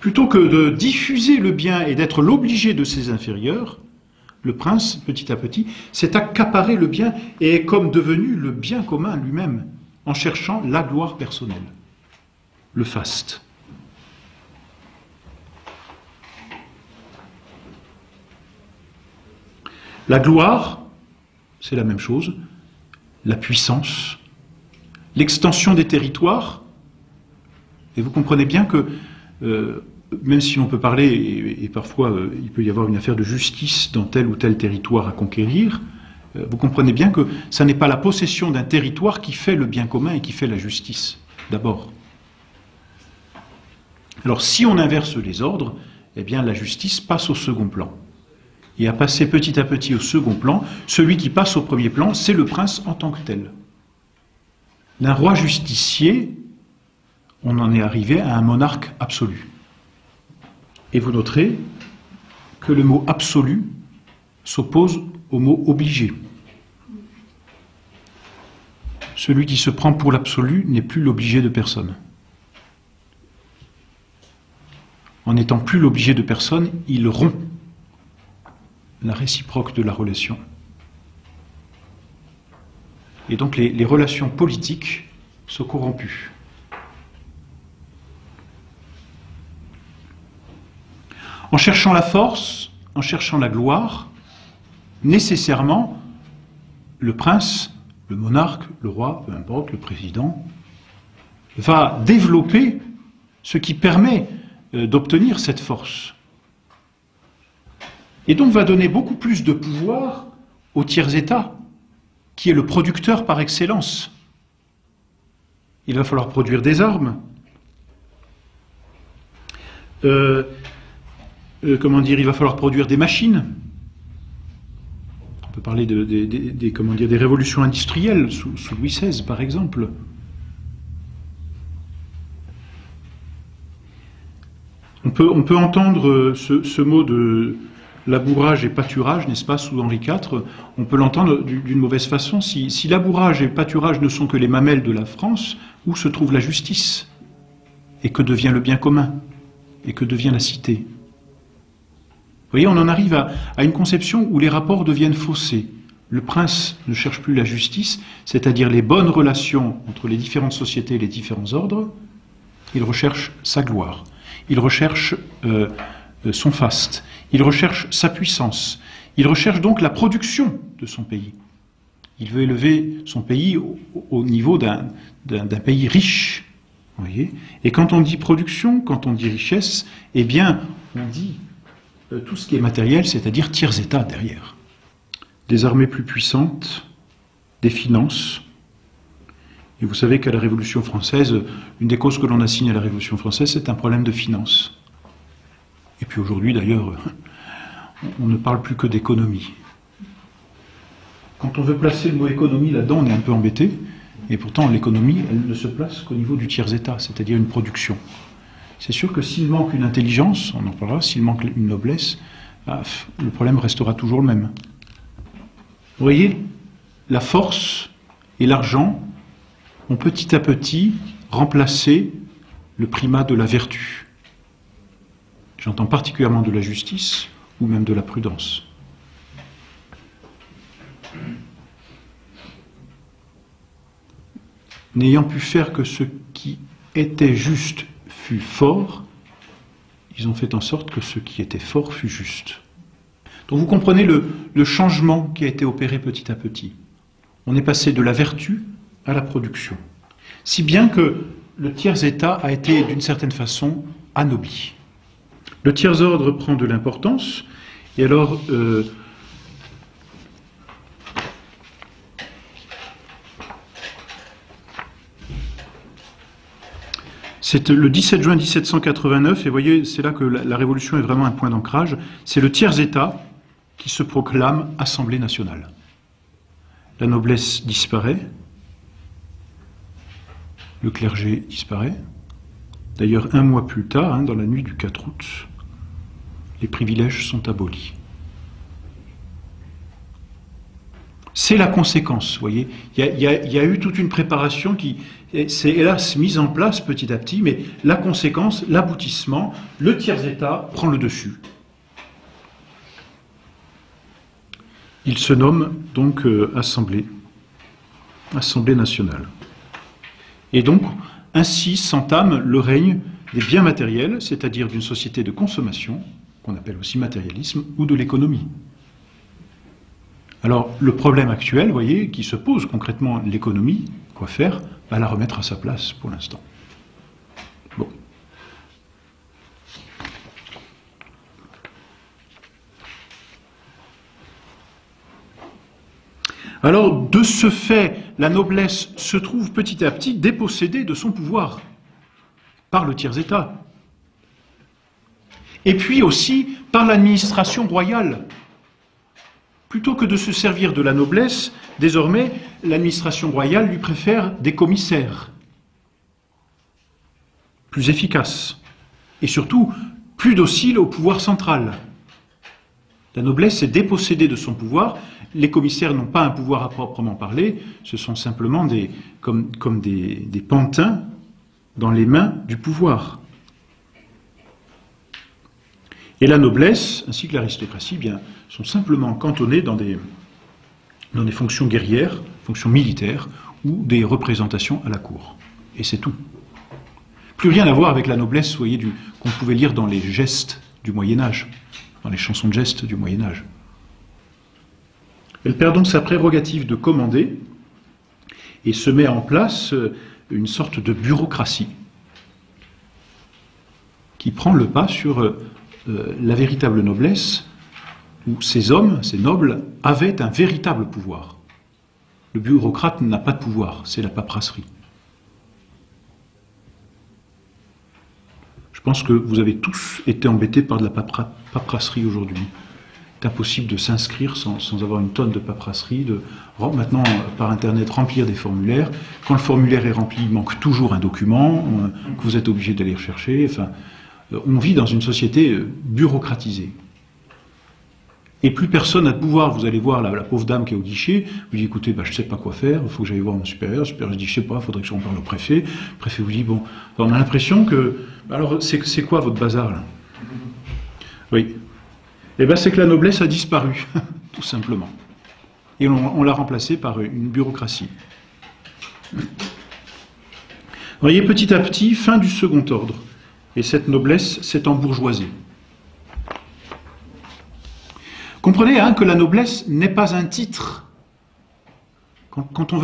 Plutôt que de diffuser le bien et d'être l'obligé de ses inférieurs, le prince, petit à petit, s'est accaparé le bien et est comme devenu le bien commun lui-même, en cherchant la gloire personnelle, le faste. La gloire, c'est la même chose, la puissance, l'extension des territoires, et vous comprenez bien que même si on peut parler, et parfois il peut y avoir une affaire de justice dans tel ou tel territoire à conquérir, vous comprenez bien que ça n'est pas la possession d'un territoire qui fait le bien commun et qui fait la justice, d'abord. Alors si on inverse les ordres, eh bien la justice passe au second plan. Et à passer petit à petit au second plan, celui qui passe au premier plan, c'est le prince en tant que tel. D'un roi justicier, on en est arrivé à un monarque absolu. Et vous noterez que le mot absolu s'oppose au mot obligé. Celui qui se prend pour l'absolu n'est plus l'obligé de personne. En n'étant plus l'obligé de personne, il rompt la réciproque de la relation. Et donc les relations politiques sont corrompues. En cherchant la force, en cherchant la gloire, nécessairement, le prince, le monarque, le roi, peu importe, le président, va développer ce qui permet d'obtenir cette force. Et donc va donner beaucoup plus de pouvoir au tiers-État, qui est le producteur par excellence. Il va falloir produire des armes. Il va falloir produire des machines. On peut parler des révolutions industrielles sous Louis XVI, par exemple. On peut entendre ce mot de labourage et pâturage, n'est-ce pas, sous Henri IV, on peut l'entendre d'une mauvaise façon. Si labourage et pâturage ne sont que les mamelles de la France, où se trouve la justice? Et que devient le bien commun? Et que devient la cité? Vous voyez, on en arrive à une conception où les rapports deviennent faussés. Le prince ne cherche plus la justice, c'est-à-dire les bonnes relations entre les différentes sociétés et les différents ordres. Il recherche sa gloire. Il recherche son faste. Il recherche sa puissance. Il recherche donc la production de son pays. Il veut élever son pays au niveau d'un pays riche. Vous voyez ? Et quand on dit production, quand on dit richesse, eh bien, on dit tout ce qui est matériel, c'est-à-dire tiers-État derrière. Des armées plus puissantes, des finances. Et vous savez qu'à la Révolution française, une des causes que l'on assigne à la Révolution française, c'est un problème de finances. Et puis aujourd'hui, d'ailleurs, on ne parle plus que d'économie. Quand on veut placer le mot économie là-dedans, on est un peu embêté. Et pourtant, l'économie, elle ne se place qu'au niveau du tiers-État, c'est-à-dire une production. C'est sûr que s'il manque une intelligence, on en parlera, s'il manque une noblesse, le problème restera toujours le même. Vous voyez, la force et l'argent ont petit à petit remplacé le primat de la vertu. J'entends particulièrement de la justice ou même de la prudence. N'ayant pu faire que ce qui était juste fut fort, ils ont fait en sorte que ce qui était fort fut juste. Donc vous comprenez le changement qui a été opéré petit à petit. On est passé de la vertu à la production. Si bien que le tiers-état a été, d'une certaine façon, anobli. Le tiers-ordre prend de l'importance, et alors... c'est le 17 juin 1789, et vous voyez, c'est là que la Révolution est vraiment un point d'ancrage, c'est le tiers-état qui se proclame Assemblée nationale. La noblesse disparaît, le clergé disparaît. D'ailleurs, un mois plus tard, dans la nuit du 4 août, les privilèges sont abolis. C'est la conséquence, vous voyez. Il y a eu toute une préparation qui s'est hélas mise en place petit à petit, mais la conséquence, l'aboutissement, le tiers-état prend le dessus. Il se nomme donc Assemblée nationale. Et donc, ainsi s'entame le règne des biens matériels, c'est-à-dire d'une société de consommation, qu'on appelle aussi matérialisme, ou de l'économie. Alors, le problème actuel, vous voyez, qui se pose concrètement, l'économie, quoi faire? La remettre à sa place pour l'instant. Bon. Alors, de ce fait, la noblesse se trouve petit à petit dépossédée de son pouvoir par le tiers-état. Et puis aussi par l'administration royale. Plutôt que de se servir de la noblesse, désormais, l'administration royale lui préfère des commissaires plus efficaces et surtout plus dociles au pouvoir central. La noblesse est dépossédée de son pouvoir. Les commissaires n'ont pas un pouvoir à proprement parler, ce sont simplement comme des pantins dans les mains du pouvoir. Et la noblesse, ainsi que l'aristocratie, sont simplement cantonnés dans des fonctions guerrières, fonctions militaires, ou des représentations à la cour. Et c'est tout. Plus rien à voir avec la noblesse, vous voyez, qu'on pouvait lire dans les gestes du Moyen-Âge, dans les chansons de gestes du Moyen-Âge. Elle perd donc sa prérogative de commander et se met en place une sorte de bureaucratie qui prend le pas sur la véritable noblesse, où ces hommes, ces nobles, avaient un véritable pouvoir. Le bureaucrate n'a pas de pouvoir, c'est la paperasserie. Je pense que vous avez tous été embêtés par de la paperasserie aujourd'hui. C'est impossible de s'inscrire sans avoir une tonne de paperasserie, maintenant par Internet remplir des formulaires. Quand le formulaire est rempli, il manque toujours un document que vous êtes obligé d'aller rechercher. Enfin, on vit dans une société bureaucratisée. Et plus personne n'a de pouvoir. Vous allez voir la pauvre dame qui est au guichet, vous dites écoutez, je ne sais pas quoi faire, il faut que j'aille voir mon supérieur. Le supérieur dit je ne sais pas, il faudrait que j'en parle au préfet. Le préfet vous dit bon, on a l'impression que. Alors c'est quoi votre bazar là? Oui. Eh bien c'est que la noblesse a disparu, tout simplement. Et on l'a remplacée par une bureaucratie. Vous voyez, petit à petit, fin du second ordre. Et cette noblesse s'est embourgeoisée. Comprenez que la noblesse n'est pas un titre. Quand on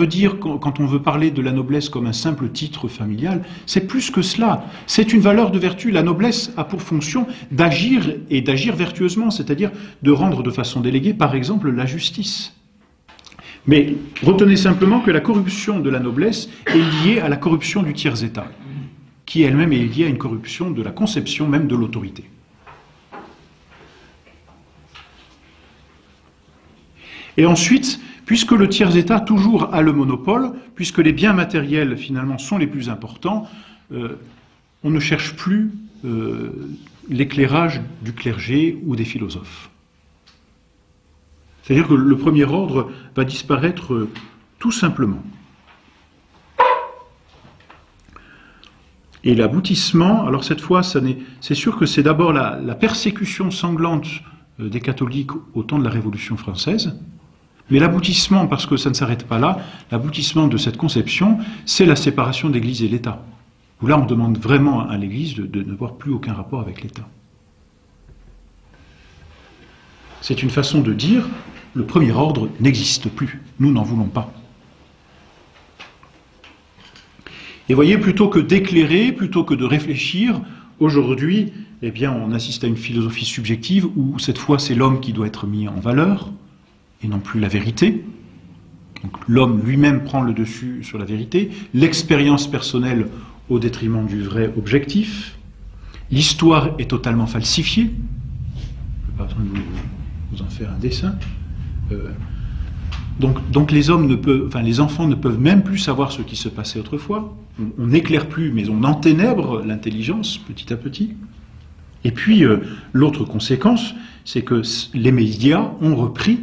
veut parler de la noblesse comme un simple titre familial, c'est plus que cela. C'est une valeur de vertu. La noblesse a pour fonction d'agir et d'agir vertueusement, c'est-à-dire de rendre de façon déléguée, par exemple, la justice. Mais retenez simplement que la corruption de la noblesse est liée à la corruption du tiers-état, qui elle-même est liée à une corruption de la conception même de l'autorité. Et ensuite, puisque le tiers-état toujours a le monopole, puisque les biens matériels finalement sont les plus importants, on ne cherche plus l'éclairage du clergé ou des philosophes. C'est-à-dire que le premier ordre va disparaître tout simplement. Et l'aboutissement, alors cette fois, c'est sûr que c'est d'abord la persécution sanglante des catholiques au temps de la Révolution française, mais l'aboutissement, parce que ça ne s'arrête pas là, l'aboutissement de cette conception, c'est la séparation de l'Église et l'État. Où là, on demande vraiment à l'Église de n'avoir plus aucun rapport avec l'État. C'est une façon de dire, le premier ordre n'existe plus, nous n'en voulons pas. Et voyez, plutôt que d'éclairer, plutôt que de réfléchir, aujourd'hui, eh bien, on assiste à une philosophie subjective où, cette fois, c'est l'homme qui doit être mis en valeur, et non plus la vérité. Donc, l'homme lui-même prend le dessus sur la vérité, l'expérience personnelle au détriment du vrai objectif. L'histoire est totalement falsifiée. Je n'ai pas besoin de vous en faire un dessin. Donc les enfants ne peuvent même plus savoir ce qui se passait autrefois. On n'éclaire plus, mais on enténèbre l'intelligence petit à petit. Et puis, l'autre conséquence, c'est que les médias ont repris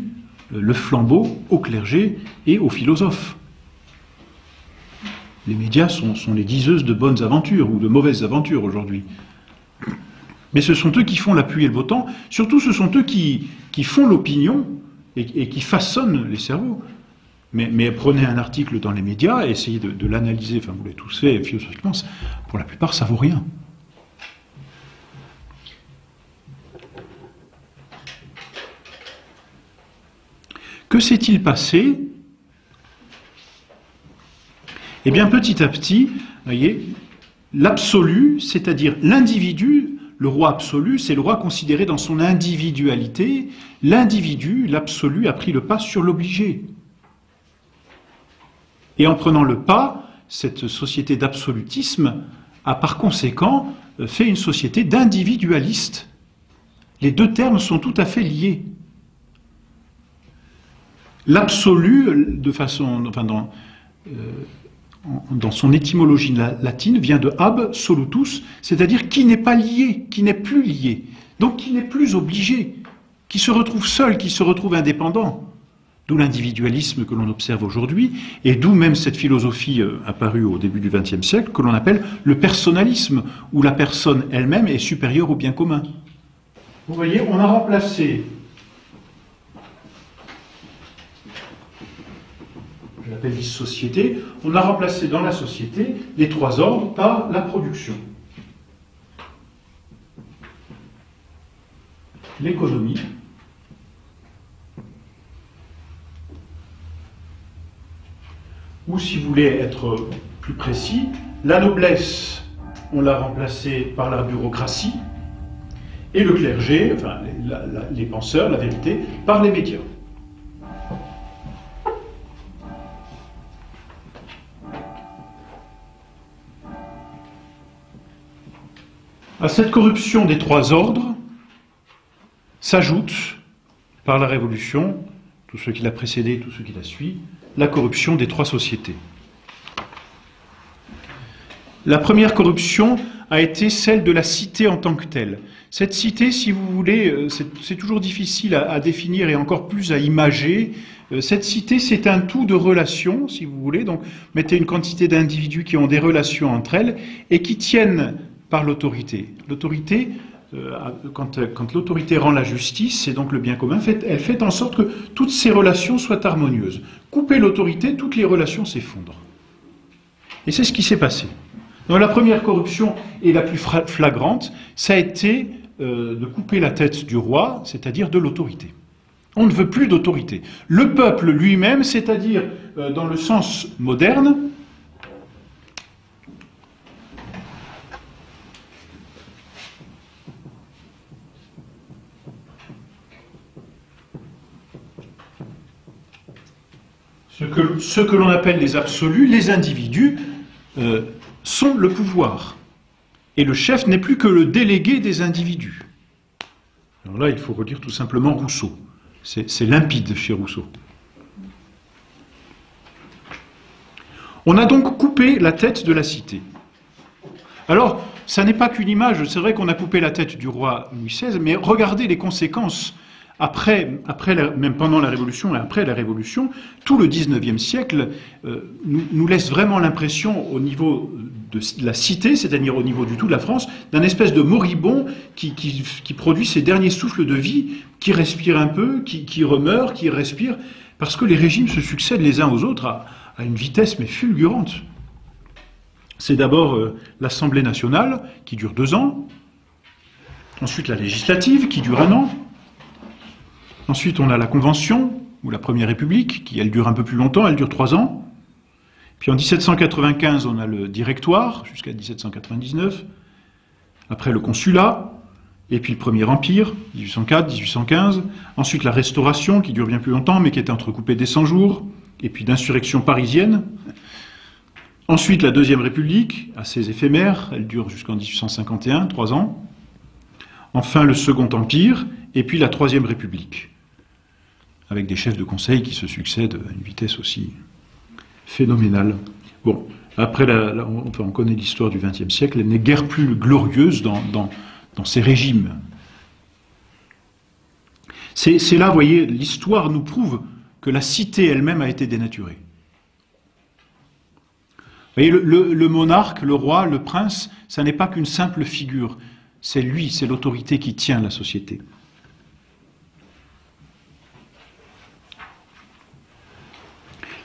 le flambeau au clergé et aux philosophes. Les médias sont les diseuses de bonnes aventures ou de mauvaises aventures aujourd'hui. Mais ce sont eux qui font la pluie et le beau temps. Surtout, ce sont eux qui font l'opinion et qui façonnent les cerveaux. Mais prenez un article dans les médias, essayez de l'analyser, enfin vous l'avez tous fait philosophiquement, pour la plupart ça vaut rien. Que s'est-il passé? Eh bien petit à petit, vous voyez, l'absolu, c'est-à-dire l'individu, le roi absolu, c'est le roi considéré dans son individualité. L'individu, l'absolu, a pris le pas sur l'obligé. Et en prenant le pas, cette société d'absolutisme a par conséquent fait une société d'individualistes. Les deux termes sont tout à fait liés. L'absolu, dans son étymologie latine, vient de absolutus, c'est-à-dire qui n'est pas lié, qui n'est plus lié, donc qui n'est plus obligé, qui se retrouve seul, qui se retrouve indépendant. D'où l'individualisme que l'on observe aujourd'hui, et d'où même cette philosophie apparue au début du XXe siècle, que l'on appelle le personnalisme, où la personne elle-même est supérieure au bien commun. Vous voyez, on a remplacé, je l'appelle ici société, on a remplacé dans la société les trois ordres par la production. L'économie, ou si vous voulez être plus précis, la noblesse, on l'a remplacée par la bureaucratie, et le clergé, enfin les penseurs, la vérité, par les médias. À cette corruption des trois ordres s'ajoute, par la Révolution, tout ce qui l'a précédé et tout ce qui la suit, la corruption des trois sociétés. La première corruption a été celle de la cité en tant que telle. Cette cité, si vous voulez, c'est toujours difficile à définir et encore plus à imager. Cette cité, c'est un tout de relations, si vous voulez. Donc, mettez une quantité d'individus qui ont des relations entre elles et qui tiennent par l'autorité. L'autorité, quand l'autorité rend la justice, c'est donc le bien commun, elle fait en sorte que toutes ces relations soient harmonieuses. Couper l'autorité, toutes les relations s'effondrent. Et c'est ce qui s'est passé. Donc la première corruption et la plus flagrante, ça a été de couper la tête du roi, c'est-à-dire de l'autorité. On ne veut plus d'autorité. Le peuple lui-même, c'est-à-dire dans le sens moderne, ce que l'on appelle les absolus, les individus, sont le pouvoir. Et le chef n'est plus que le délégué des individus. Alors là, il faut relire tout simplement Rousseau. C'est limpide chez Rousseau. On a donc coupé la tête de la cité. Alors, ça n'est pas qu'une image, c'est vrai qu'on a coupé la tête du roi Louis XVI, mais regardez les conséquences. Même pendant la Révolution et après la Révolution, tout le XIXe siècle nous laisse vraiment l'impression au niveau de la cité, c'est-à-dire au niveau du tout de la France, d'un espèce de moribond qui produit ses derniers souffles de vie, qui respire un peu, qui remeurt, qui respire, parce que les régimes se succèdent les uns aux autres à une vitesse mais fulgurante. C'est d'abord l'Assemblée nationale, qui dure 2 ans, ensuite la législative, qui dure 1 an, ensuite, on a la Convention, ou la Première République, qui, elle, dure un peu plus longtemps, elle dure 3 ans. Puis en 1795, on a le directoire, jusqu'à 1799. Après le consulat, et puis le Premier Empire, 1804, 1815. Ensuite la Restauration, qui dure bien plus longtemps, mais qui est entrecoupée des 100 jours. Et puis d'insurrection parisienne. Ensuite la Deuxième République, assez éphémère, elle dure jusqu'en 1851, 3 ans. Enfin le Second Empire, et puis la Troisième République, avec des chefs de conseil qui se succèdent à une vitesse aussi phénoménale. Bon, après, on connaît l'histoire du XXe siècle, elle n'est guère plus glorieuse dans ces régimes. C'est là, vous voyez, l'histoire nous prouve que la cité elle-même a été dénaturée. Vous voyez, le monarque, le roi, le prince, ça n'est pas qu'une simple figure. C'est lui, c'est l'autorité qui tient la société.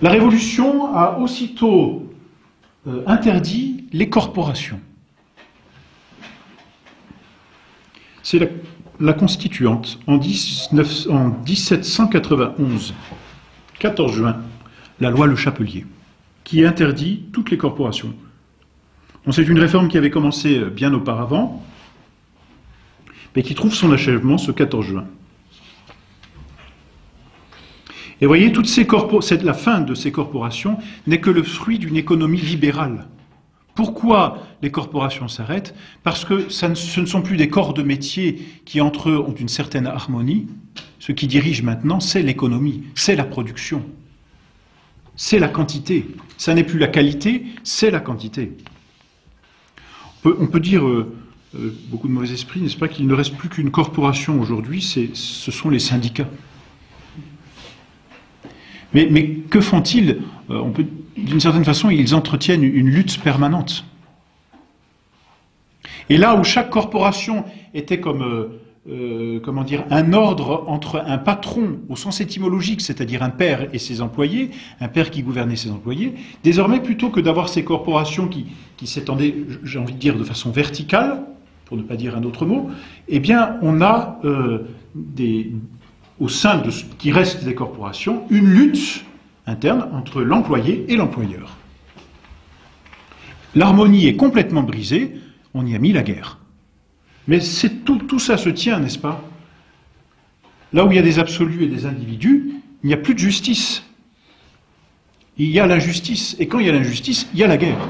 La Révolution a aussitôt interdit les corporations. C'est la Constituante, en 1791, 14 juin, la loi Le Chapelier, qui interdit toutes les corporations. C'est une réforme qui avait commencé bien auparavant, mais qui trouve son achèvement ce 14 juin. Et vous voyez, la fin de ces corporations n'est que le fruit d'une économie libérale. Pourquoi les corporations s'arrêtent? Parce que ce ne sont plus des corps de métier qui entre eux ont une certaine harmonie. Ce qui dirige maintenant, c'est l'économie, c'est la production, c'est la quantité. Ça n'est plus la qualité, c'est la quantité. On peut dire, beaucoup de mauvais esprits, n'est-ce pas, qu'il ne reste plus qu'une corporation aujourd'hui, ce sont les syndicats. Mais que font-ils? D'une certaine façon, ils entretiennent une lutte permanente. Et là où chaque corporation était comme, comment dire, un ordre entre un patron au sens étymologique, c'est-à-dire un père et ses employés, un père qui gouvernait ses employés, désormais, plutôt que d'avoir ces corporations qui s'étendaient, j'ai envie de dire, de façon verticale, pour ne pas dire un autre mot, eh bien, on a au sein de ce qui reste des corporations, une lutte interne entre l'employé et l'employeur. L'harmonie est complètement brisée, on y a mis la guerre. Mais tout ça se tient, n'est-ce pas? Là où il y a des absolus et des individus, il n'y a plus de justice. Il y a l'injustice, et quand il y a l'injustice, il y a la guerre.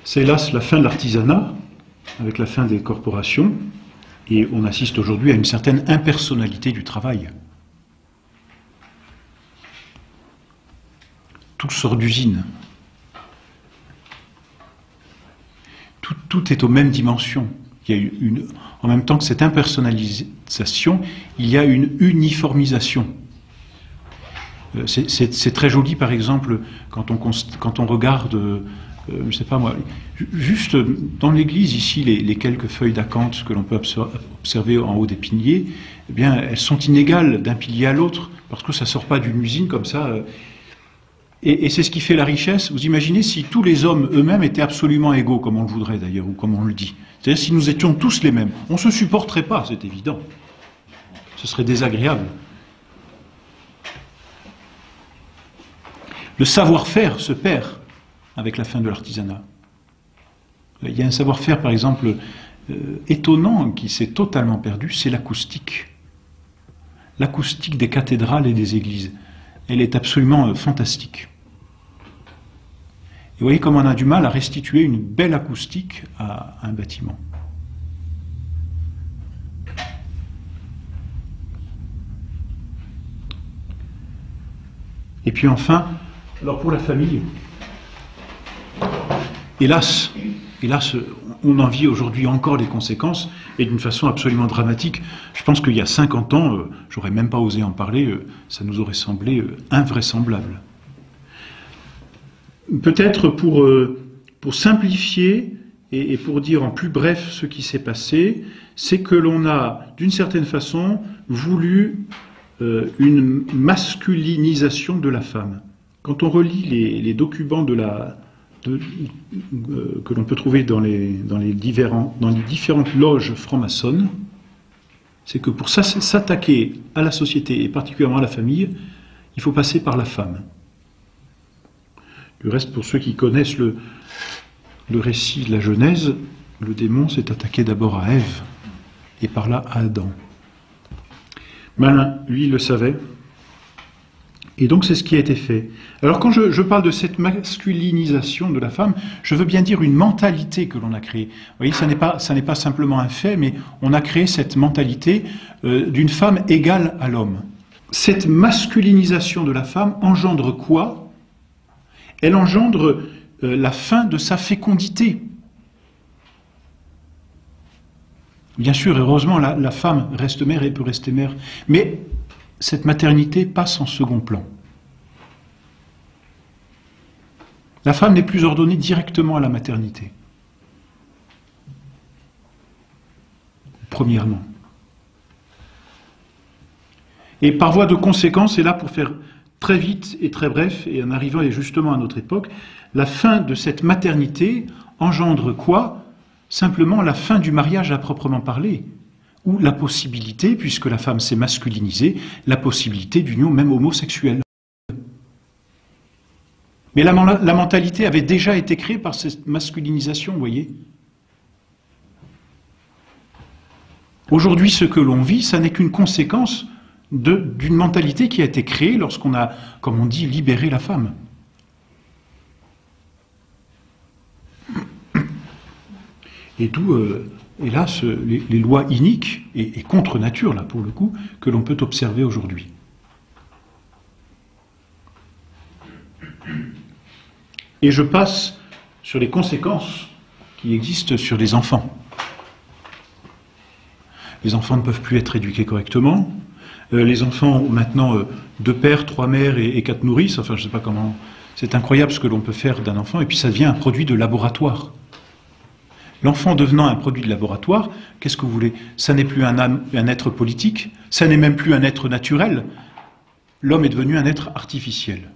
C'est hélas la fin de l'artisanat, avec la fin des corporations, et on assiste aujourd'hui à une certaine impersonnalité du travail. Tout sort d'usine. Tout est aux mêmes dimensions. Il y a en même temps que cette impersonnalisation, il y a une uniformisation. C'est très joli, par exemple, quand on regarde... je ne sais pas moi, juste dans l'église ici, les quelques feuilles d'acanthe que l'on peut observer en haut des piliers, eh bien, elles sont inégales d'un pilier à l'autre, parce que ça ne sort pas d'une usine comme ça. Et c'est ce qui fait la richesse. Vous imaginez si tous les hommes eux-mêmes étaient absolument égaux, comme on le voudrait d'ailleurs, ou comme on le dit. C'est-à-dire si nous étions tous les mêmes. On ne se supporterait pas, c'est évident. Ce serait désagréable. Le savoir-faire se perd avec la fin de l'artisanat. Il y a un savoir-faire, par exemple, étonnant, qui s'est totalement perdu, c'est l'acoustique. L'acoustique des cathédrales et des églises. Elle est absolument fantastique. Et vous voyez comme on a du mal à restituer une belle acoustique à un bâtiment. Et puis enfin, alors pour la famille, hélas, on en vit aujourd'hui encore les conséquences, et d'une façon absolument dramatique. Je pense qu'il y a 50 ans, j'aurais même pas osé en parler, ça nous aurait semblé invraisemblable. Peut-être pour simplifier et pour dire en plus bref ce qui s'est passé, c'est que l'on a, d'une certaine façon, voulu une masculinisation de la femme. Quand on relit les documents de que l'on peut trouver dans les différentes loges francs-maçonnes, c'est que pour s'attaquer à la société et particulièrement à la famille, il faut passer par la femme. Du reste, pour ceux qui connaissent le récit de la Genèse, le démon s'est attaqué d'abord à Ève et par là à Adam. Malin, lui, il le savait. Et donc c'est ce qui a été fait. Alors quand je parle de cette masculinisation de la femme, je veux bien dire une mentalité que l'on a créée. Vous voyez, ça n'est pas simplement un fait, mais on a créé cette mentalité d'une femme égale à l'homme. Cette masculinisation de la femme engendre quoi? Elle engendre la fin de sa fécondité. Bien sûr, heureusement, la femme reste mère et peut rester mère, mais cette maternité passe en second plan. La femme n'est plus ordonnée directement à la maternité. Premièrement. Et par voie de conséquence, et là pour faire très vite et très bref, et en arrivant justement à notre époque, la fin de cette maternité engendre quoi? Simplement la fin du mariage à proprement parler, ou la possibilité, puisque la femme s'est masculinisée, la possibilité d'union même homosexuelle. Mais la mentalité avait déjà été créée par cette masculinisation, vous voyez. Aujourd'hui, ce que l'on vit, ça n'est qu'une conséquence d'une mentalité qui a été créée lorsqu'on a, comme on dit, libéré la femme. Et d'où, hélas, les lois iniques et contre nature, là, pour le coup, que l'on peut observer aujourd'hui. Et je passe sur les conséquences qui existent sur les enfants. Les enfants ne peuvent plus être éduqués correctement. Les enfants ont maintenant 2 pères, 3 mères et 4 nourrices. Enfin, je ne sais pas comment... C'est incroyable ce que l'on peut faire d'un enfant. Et puis ça devient un produit de laboratoire. L'enfant devenant un produit de laboratoire, qu'est-ce que vous voulez? Ça n'est plus un être politique, ça n'est même plus un être naturel. L'homme est devenu un être artificiel.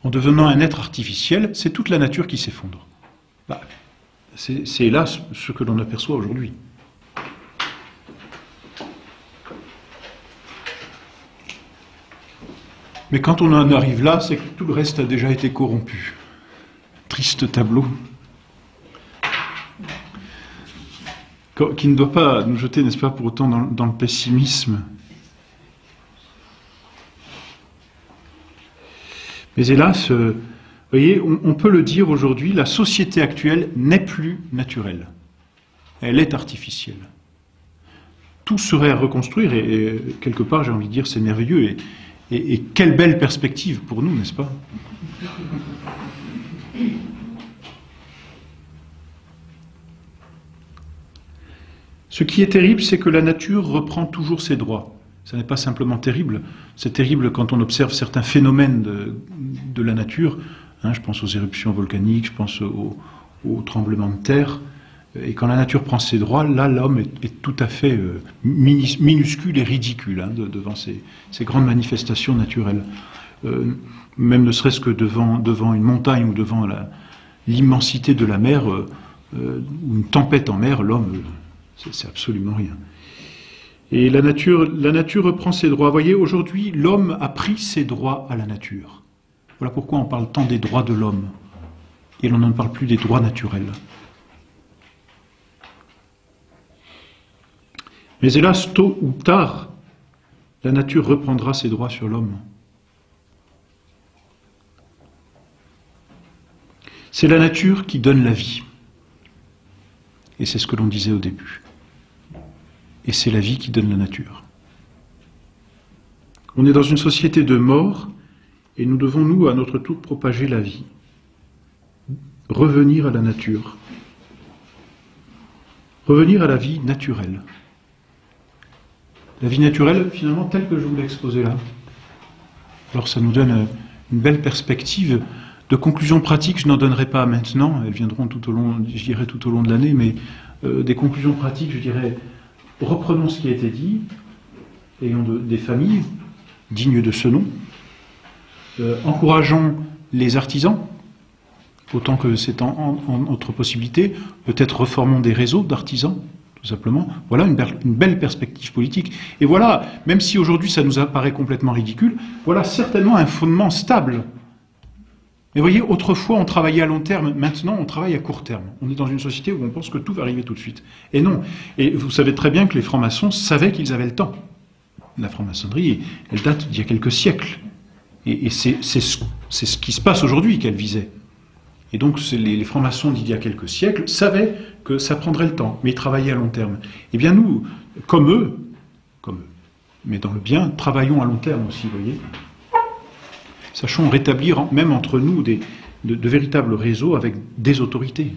En devenant un être artificiel, c'est toute la nature qui s'effondre. Bah, c'est hélas ce que l'on aperçoit aujourd'hui. Mais quand on en arrive là, c'est que tout le reste a déjà été corrompu. Triste tableau. Qui ne doit pas nous jeter, n'est-ce pas, pour autant dans le pessimisme. Mais hélas, vous voyez, on peut le dire aujourd'hui, la société actuelle n'est plus naturelle. Elle est artificielle. Tout serait à reconstruire, et quelque part, j'ai envie de dire, c'est merveilleux, et quelle belle perspective pour nous, n'est-ce pas? Ce qui est terrible, c'est que la nature reprend toujours ses droits. Ça n'est pas simplement terrible, c'est terrible quand on observe certains phénomènes de la nature. Hein, je pense aux éruptions volcaniques, je pense aux tremblements de terre. Et quand la nature prend ses droits, là, l'homme est tout à fait minuscule et ridicule devant ces grandes manifestations naturelles. Même ne serait-ce que devant une montagne ou devant l'immensité de la mer, une tempête en mer, l'homme... C'est absolument rien. Et la nature reprend ses droits. Vous voyez, aujourd'hui, l'homme a pris ses droits à la nature. Voilà pourquoi on parle tant des droits de l'homme. Et l'on n'en parle plus des droits naturels. Mais hélas, tôt ou tard, la nature reprendra ses droits sur l'homme. C'est la nature qui donne la vie. Et c'est ce que l'on disait au début. Et c'est la vie qui donne la nature. On est dans une société de mort, et nous devons, nous, à notre tour, propager la vie. Revenir à la nature. Revenir à la vie naturelle. La vie naturelle, finalement, telle que je vous l'ai exposée là. Alors ça nous donne une belle perspective. De conclusions pratiques, je n'en donnerai pas maintenant, elles viendront tout au long, je dirais tout au long de l'année, mais des conclusions pratiques, je dirais, reprenons ce qui a été dit, ayons des familles dignes de ce nom, encourageons les artisans, autant que c'est en notre possibilité. Peut-être reformons des réseaux d'artisans, tout simplement. Voilà une belle perspective politique. Et voilà, même si aujourd'hui ça nous apparaît complètement ridicule, voilà certainement un fondement stable. Mais vous voyez, autrefois on travaillait à long terme, maintenant on travaille à court terme. On est dans une société où on pense que tout va arriver tout de suite. Et non. Et vous savez très bien que les francs-maçons savaient qu'ils avaient le temps. La franc-maçonnerie, elle date d'il y a quelques siècles. Et c'est ce qui se passe aujourd'hui qu'elle visait. Et donc les francs-maçons d'il y a quelques siècles savaient que ça prendrait le temps, mais ils travaillaient à long terme. Eh bien nous, comme eux, mais dans le bien, travaillons à long terme aussi, vous voyez. Sachons rétablir, même entre nous, de véritables réseaux avec des autorités.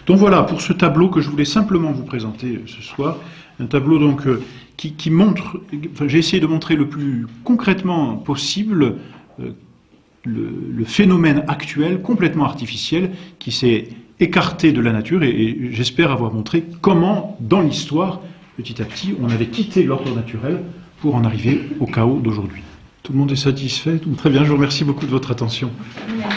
Donc voilà, pour ce tableau que je voulais simplement vous présenter ce soir, un tableau donc qui montre, enfin, j'ai essayé de montrer le plus concrètement possible le phénomène actuel, complètement artificiel, qui s'est écarté de la nature, et j'espère avoir montré comment, dans l'histoire, petit à petit, on avait quitté l'ordre naturel pour en arriver au chaos d'aujourd'hui. Tout le monde est satisfait? Très bien, je vous remercie beaucoup de votre attention. Merci.